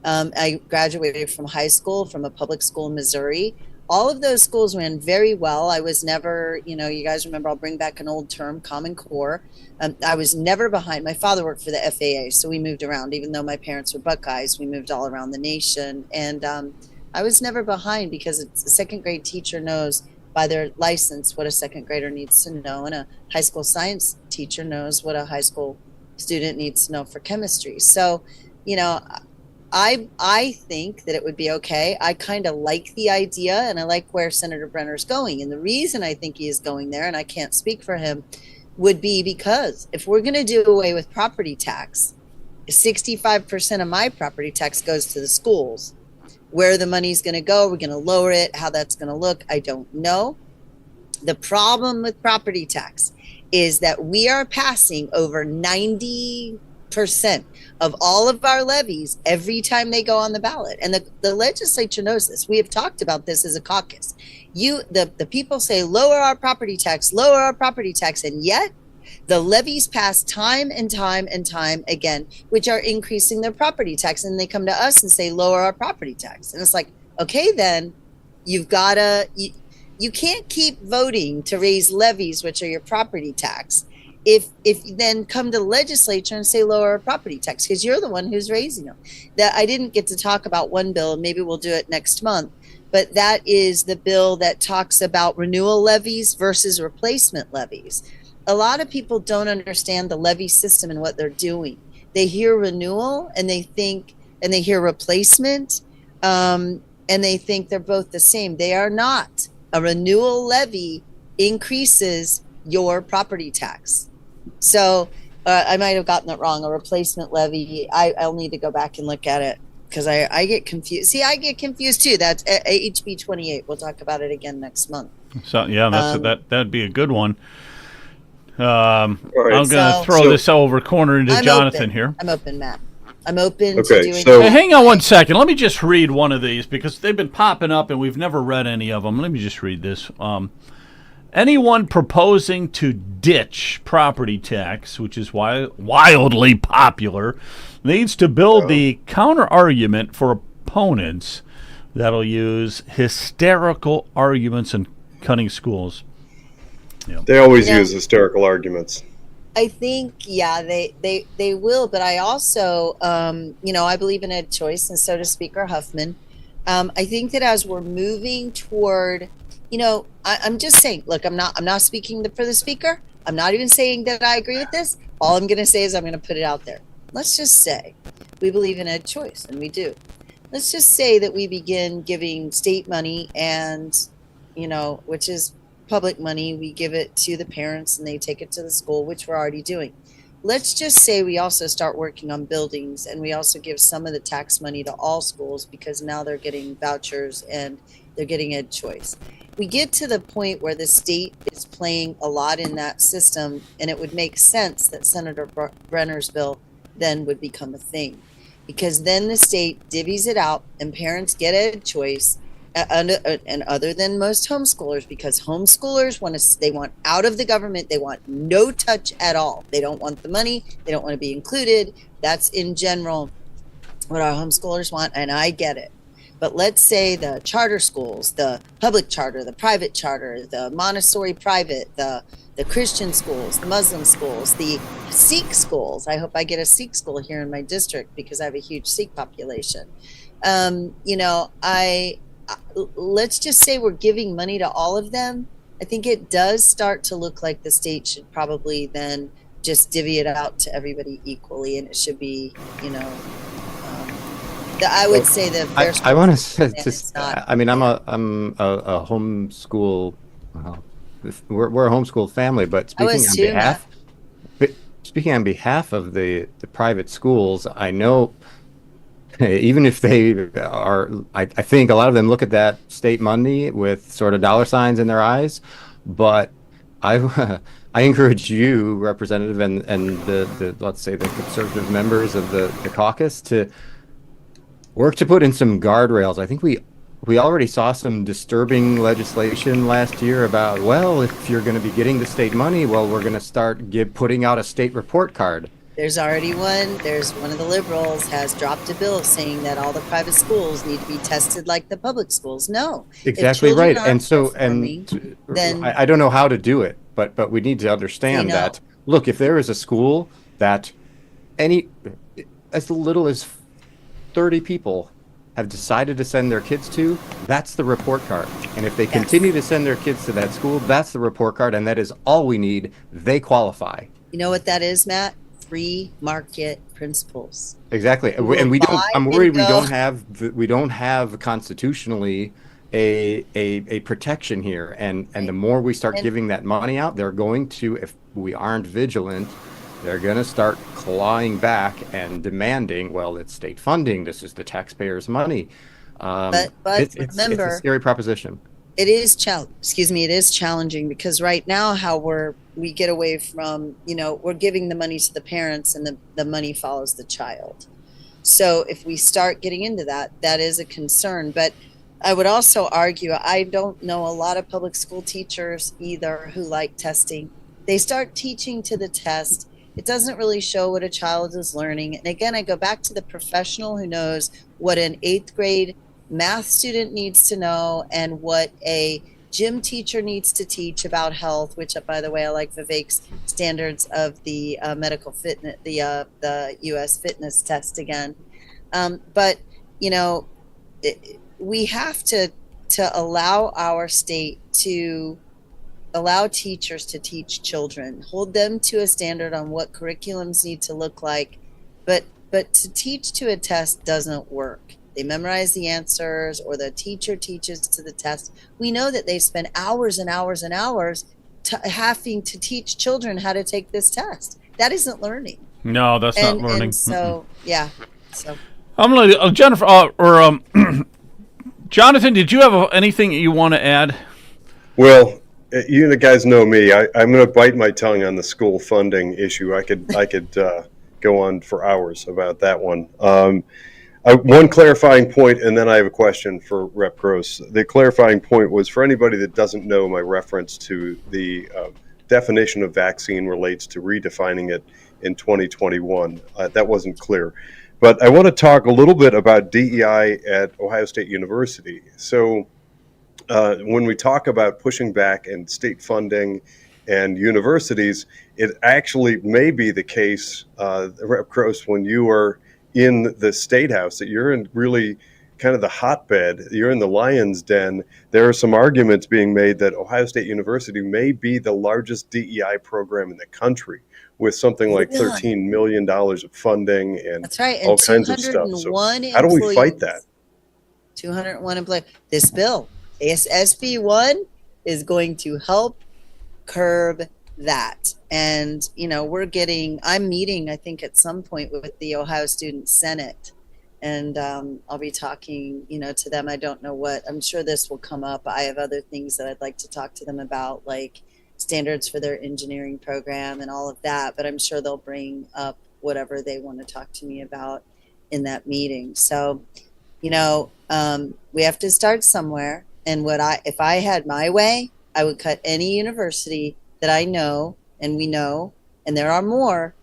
I graduated from high school from a public school in Missouri. All of those schools ran very well. I was never, you know, you guys remember, I'll bring back an old term, Common Core. I was never behind. My father worked for the FAA, so we moved around. Even though my parents were Buckeyes, we moved all around the nation. And I was never behind because a second grade teacher knows by their license what a second grader needs to know. And a high school science teacher knows what a high school student needs to know for chemistry. So, you know, I think that it would be okay. I kind of like the idea, and I like where Senator Brenner's going. And the reason I think he is going there, and I can't speak for him, would be because if we're going to do away with property tax, 65% of my property tax goes to the schools. Where the money's going to go, we're going to lower it. How that's going to look, I don't know. The problem with property tax is that we are passing over 90% of all of our levies every time they go on the ballot. And the legislature knows this. We have talked about this as a caucus. The people say, lower our property tax, and yet the levies pass time and time and time again, which are increasing their property tax. And they come to us and say, lower our property tax. And it's like, okay, then you've got to, you can't keep voting to raise levies, which are your property tax, if you then come to the legislature and say lower our property tax, because you're the one who's raising them. That I didn't get to talk about one bill, and maybe we'll do it next month, but that is the bill that talks about renewal levies versus replacement levies. A lot of people don't understand the levy system and what they're doing. They hear renewal and they hear replacement, and they think they're both the same. They are not. A renewal levy increases your property tax. So I might have gotten it wrong. A replacement levy. I'll need to go back and look at it because I get confused. See, I get confused too. That's HB 28. We'll talk about it again next month. So yeah, that'd be a good one. right. I'm going to throw this over corner into Jonathan here. I'm open, Matt. I'm open to Okay, doing. so- Hey, hang on one second. Let me just read one of these because they've been popping up and we've never read any of them. Let me just read this. Anyone proposing to ditch property tax, which is wildly popular, needs to build the counter argument for opponents that'll use hysterical arguments and cutting schools. They always use hysterical arguments. I think, they will, but I also, I believe in ed choice, and so does Speaker Huffman. I think that as we're moving toward, I'm just saying, look, I'm not speaking for the speaker. I'm not even saying that I agree with this. All I'm going to say is I'm going to put it out there. Let's just say we believe in ed choice, and we do. Let's just say that we begin giving state money and, which is public money, we give it to the parents and they take it to the school, which we're already doing. Let's just say we also start working on buildings and we also give some of the tax money to all schools because now they're getting vouchers and they're getting ed choice. We get to the point where the state is playing a lot in that system, and it would make sense that Senator Brenner's bill then would become a thing, because then the state divvies it out and parents get ed choice. And other than most homeschoolers, because homeschoolers they want out of the government, they want no touch at all. They don't want the money, they don't want to be included. That's in general what our homeschoolers want, and I get it. But let's say the charter schools, the public charter, the private charter, the Montessori private, the Christian schools, the Muslim schools, the Sikh schools. I hope I get a Sikh school here in my district because I have a huge Sikh population. Let's just say we're giving money to all of them. I think it does start to look like the state should probably then just divvy it out to everybody equally, and it should be, I would say that I want to say, I mean, I'm a homeschool. Well, we're a homeschool family, but speaking on behalf of the private schools, I know. Even if they are, I think a lot of them look at that state money with sort of dollar signs in their eyes. But I encourage you, Representative, and the let's say the conservative members of the caucus to work to put in some guardrails. I think we already saw some disturbing legislation last year about, well, if you're going to be getting the state money, well, we're going to start putting out a state report card. There's already one. There's one of the liberals has dropped a bill saying that all the private schools need to be tested like the public schools. No, exactly right. And then I don't know how to do it, but we need to understand that. Look, if there is a school that as little as 30 people have decided to send their kids to, that's the report card. And if they continue to send their kids to that school, that's the report card, and that is all we need. They qualify. You know what that is, Matt? Free market principles. Exactly. And we don't, I'm worried we don't have constitutionally a protection here. And the more we start giving that money out, they're going to, if we aren't vigilant, they're going to start clawing back and demanding, well, it's state funding. This is the taxpayers' money. But remember, it's a scary proposition. It is it is challenging because right now how we get away from, we're giving the money to the parents and the money follows the child. So if we start getting into that is a concern. But I would also argue, I don't know a lot of public school teachers either who like testing. They start teaching to the test. It doesn't really show what a child is learning. And again, I go back to the professional who knows what an 8th grade math student needs to know and what a gym teacher needs to teach about health, which, by the way, I like Vivek's standards of the medical fitness, the U.S. fitness test again. But we have to allow our state to allow teachers to teach children, hold them to a standard on what curriculums need to look like, but to teach to a test doesn't work. They memorize the answers or the teacher teaches to the test. We know that they spend hours and hours and hours having to teach children how to take this test. that isn't learning. No, that's not learning. And so, yeah. So I'm going to, Jennifer, Jonathan, did you have anything you want to add? Well, you guys know me. I'm going to bite my tongue on the school funding issue. I could go on for hours about that one. One clarifying point, and then I have a question for Rep. Gross. The clarifying point was for anybody that doesn't know my reference to the definition of vaccine relates to redefining it in 2021. That wasn't clear. But I want to talk a little bit about DEI at Ohio State University. So when we talk about pushing back and state funding and universities, it actually may be the case, Rep. Gross, when you are in the State House, that you're in really kind of the hotbed, you're in the lion's den. There are some arguments being made that Ohio State University may be the largest DEI program in the country, with something like $13 million of funding and that's right, and all kinds of stuff. So how do we fight that? 201 employees. This bill, SB1, is going to help curb that. And, I'm meeting, I think, at some point with the Ohio Student Senate. And I'll be talking, to them. I don't know what. I'm sure this will come up. I have other things that I'd like to talk to them about, like standards for their engineering program and all of that. But I'm sure they'll bring up whatever they want to talk to me about in that meeting. So, we have to start somewhere. And if I had my way, I would cut any university that I know, and we know, and there are more.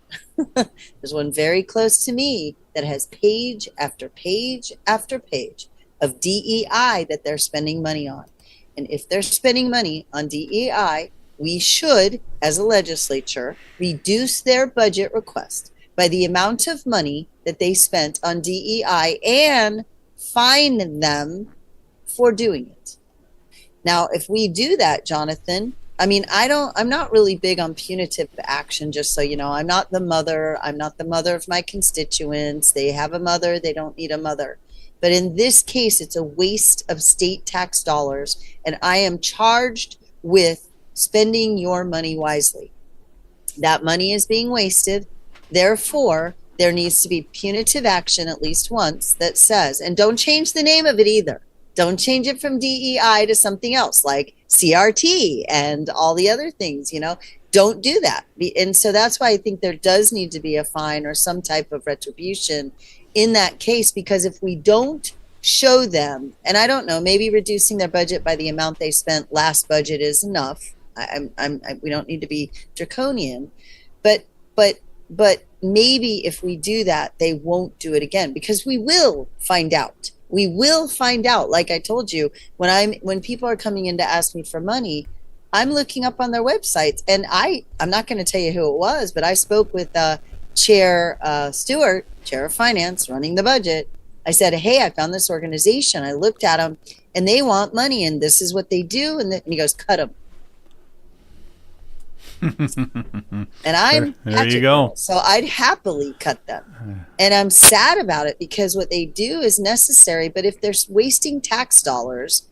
There's one very close to me that has page after page after page of DEI that they're spending money on. And if they're spending money on DEI, we should, as a legislature, reduce their budget request by the amount of money that they spent on DEI and fine them for doing it. Now, if we do that, Jonathan, I'm not really big on punitive action, just so you know. I'm not the mother of my constituents. They have a mother, they don't need a mother. But in this case, it's a waste of state tax dollars, and I am charged with spending your money wisely. That money is being wasted. Therefore, there needs to be punitive action at least once that says, and don't change the name of it either. Don't change it from DEI to something else like CRT and all the other things, Don't do that. And so that's why I think there does need to be a fine or some type of retribution in that case, because if we don't show them, and I don't know, maybe reducing their budget by the amount they spent last budget is enough. We don't need to be draconian, but maybe if we do that, they won't do it again, because we will find out. We will find out. Like I told you, when people are coming in to ask me for money, I'm looking up on their websites, and I'm not going to tell you who it was, but I spoke with Chair Stewart, Chair of Finance, running the budget. I said, hey, I found this organization. I looked at them, and they want money, and this is what they do. And he goes, cut them. And I'm there you go. So I'd happily cut them. And I'm sad about it, because what they do is necessary. But if they're wasting tax dollars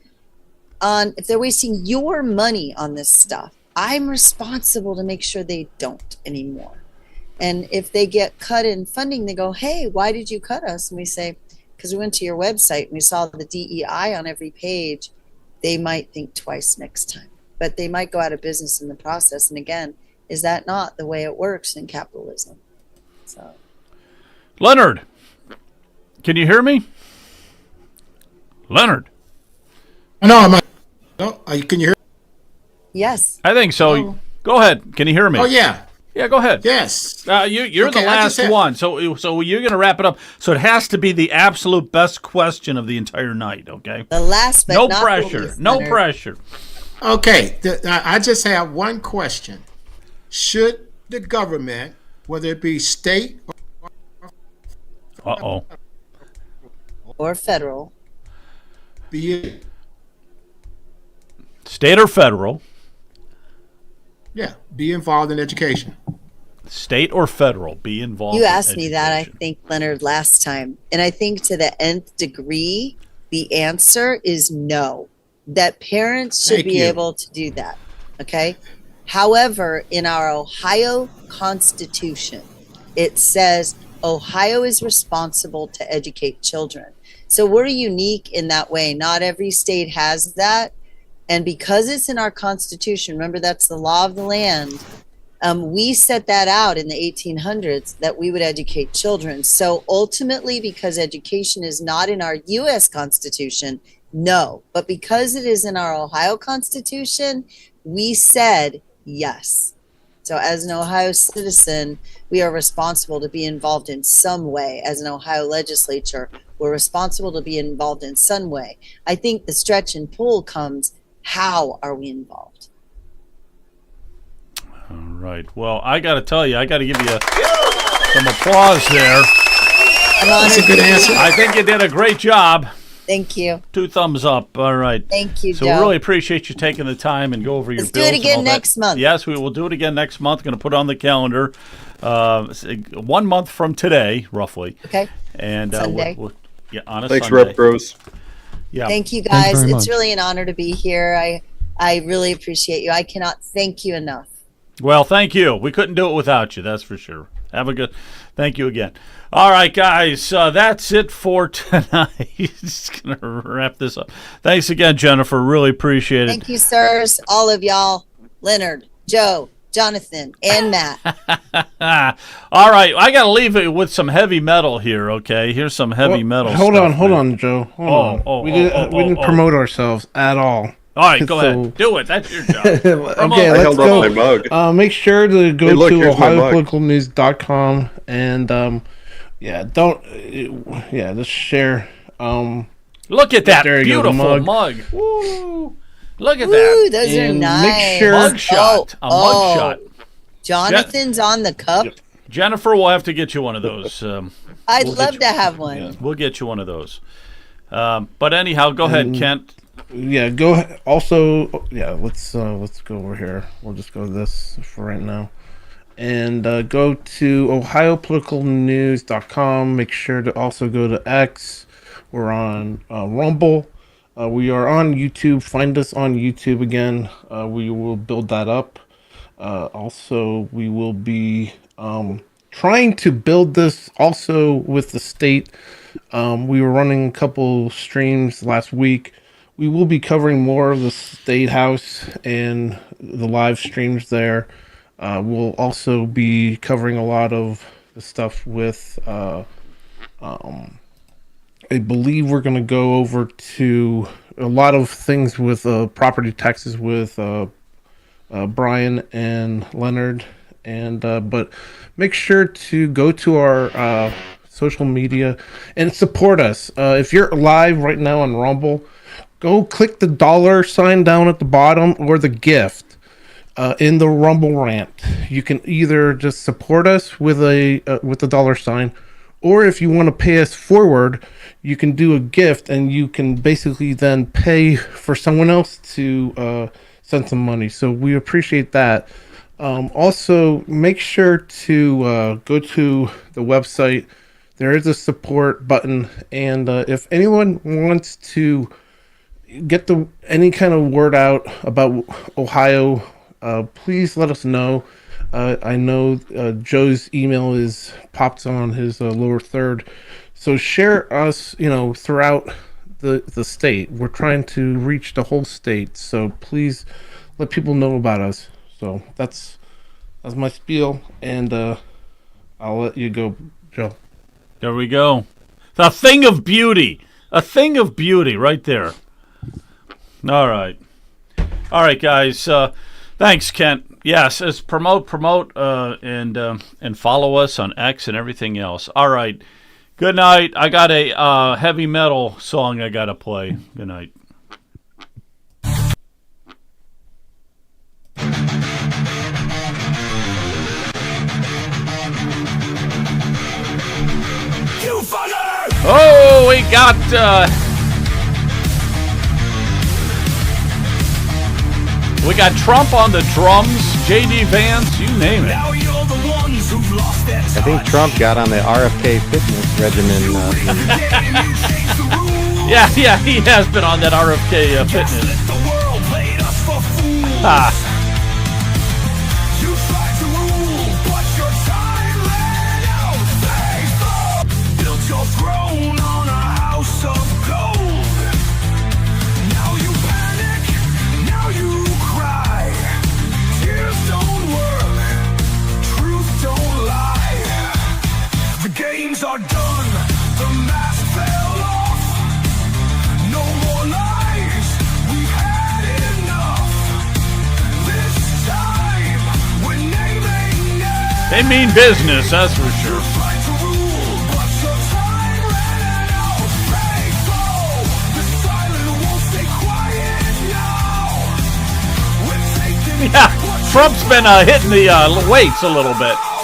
if they're wasting your money on this stuff, I'm responsible to make sure they don't anymore. And if they get cut in funding, they go, hey, why did you cut us? And we say, because we went to your website and we saw the DEI on every page. They might think twice next time, but they might go out of business in the process. And again, is that not the way it works in capitalism? So, Leonard, can you hear me? Leonard. No, can you hear? Yes. I think so. Oh. Go ahead. Can you hear me? Oh, yeah. Yeah, go ahead. Yes. You're Okay, the last one, so you're going to wrap it up. So it has to be the absolute best question of the entire night, okay? The last, but no not pressure. least, No Leonard. pressure. Okay. I just have one question. Should the government, whether it be state or federal, be State or federal? be involved in education? State or federal, be involved. you in asked me that, I education. think, Leonard, last time. And I think to the nth degree, the answer is no. That parents should Thank be you. able to do that. Okay? However, in our Ohio Constitution, it says Ohio is responsible to educate children. So we're unique in that way. Not every state has that. And because it's in our Constitution, remember that's the law of the land, we set that out in the 1800s that we would educate children. So ultimately, because education is not in our U.S. Constitution, no. But because it is in our Ohio Constitution, we said yes. So as an Ohio citizen, we are responsible to be involved in some way. As an Ohio legislature, we're responsible to be involved in some way. I think the stretch and pull comes, how are we involved? All right. Well, I got to tell you, I got to give you some applause there. That's a good answer. I think you did a great job. Thank you. 2 thumbs up. All right. Thank you, So Joe. we really appreciate you taking the time and go over your Let's bills. do it again next month. Yes, we will do it again next month. Going to put it on the calendar 1 month from today, roughly. Okay. And Sunday. on a Thanks, Sunday. Rep Bros. Yeah. Thank you, Thanks guys. very It's much. really an honor to be here. I really appreciate you. I cannot thank you enough. Well, thank you. We couldn't do it without you, that's for sure. Have a good. Thank you again. All right, guys, that's it for tonight. Just gonna wrap this up. Thanks again, Jennifer. Really appreciate it. Thank you, sirs. All of y'all. Leonard, Joe, Jonathan, and Matt. All right, I got to leave it with some heavy metal here. Okay, here's some heavy metal. Hold stuff, on, hold man. on, Joe. Hold on. We didn't oh. promote ourselves at all. All right, go ahead. Do it. That's your job. Okay, I let's held go. up my mug. Make sure to go Hey, look, to here's my mug. ohiopoliticalnews.com and just share. Look at that There you go, the beautiful mug. mug. Woo. Look at Ooh, that. those are And nice. make sure- Mug shot. A mug shot. Jonathan's on the cup. Jennifer, we'll have to get you one of those. I'd love to have one. We'll get you one of those. But anyhow, go ahead, Kent. Yeah, go ahead. Also, let's go over here. We'll just go to this for right now. And go to ohiopoliticalnews.com. Make sure to also go to X. We're on Rumble. We are on YouTube. Find us on YouTube again. We will build that up. Also, we will be trying to build this also with the state. We were running a couple streams last week. We will be covering more of the State House and the live streams there. We'll also be covering a lot of the stuff with, I believe we're going to go over to a lot of things with property taxes with Brian and Leonard. But make sure to go to our social media and support us. If you're live right now on Rumble, go click the $sign down at the bottom or the gift in the Rumble rant. You can either just support us with the $sign, or if you want to pay us forward, you can do a gift and you can basically then pay for someone else to send some money. So we appreciate that. Also, make sure to go to the website. There is a support button, and if anyone wants to get any kind of word out about Ohio, please let us know. I know Joe's email is popped on his lower third, so share us throughout the state. We're trying to reach the whole state, so please let people know about us. So that's my spiel, and I'll let you go, Joe. There we go. A thing of beauty. A thing of beauty right there. All right, guys. Thanks, Kent. Yes, it's promote, and follow us on X and everything else. All right. Good night. I got a heavy metal song I got to play. Good night. Oh, we got Trump on the drums, JD Vance, you name it. I think Trump got on the RFK fitness regimen. Yeah, he has been on that RFK fitness. They mean business, that's for sure. Yeah, Trump's been hitting the weights a little bit.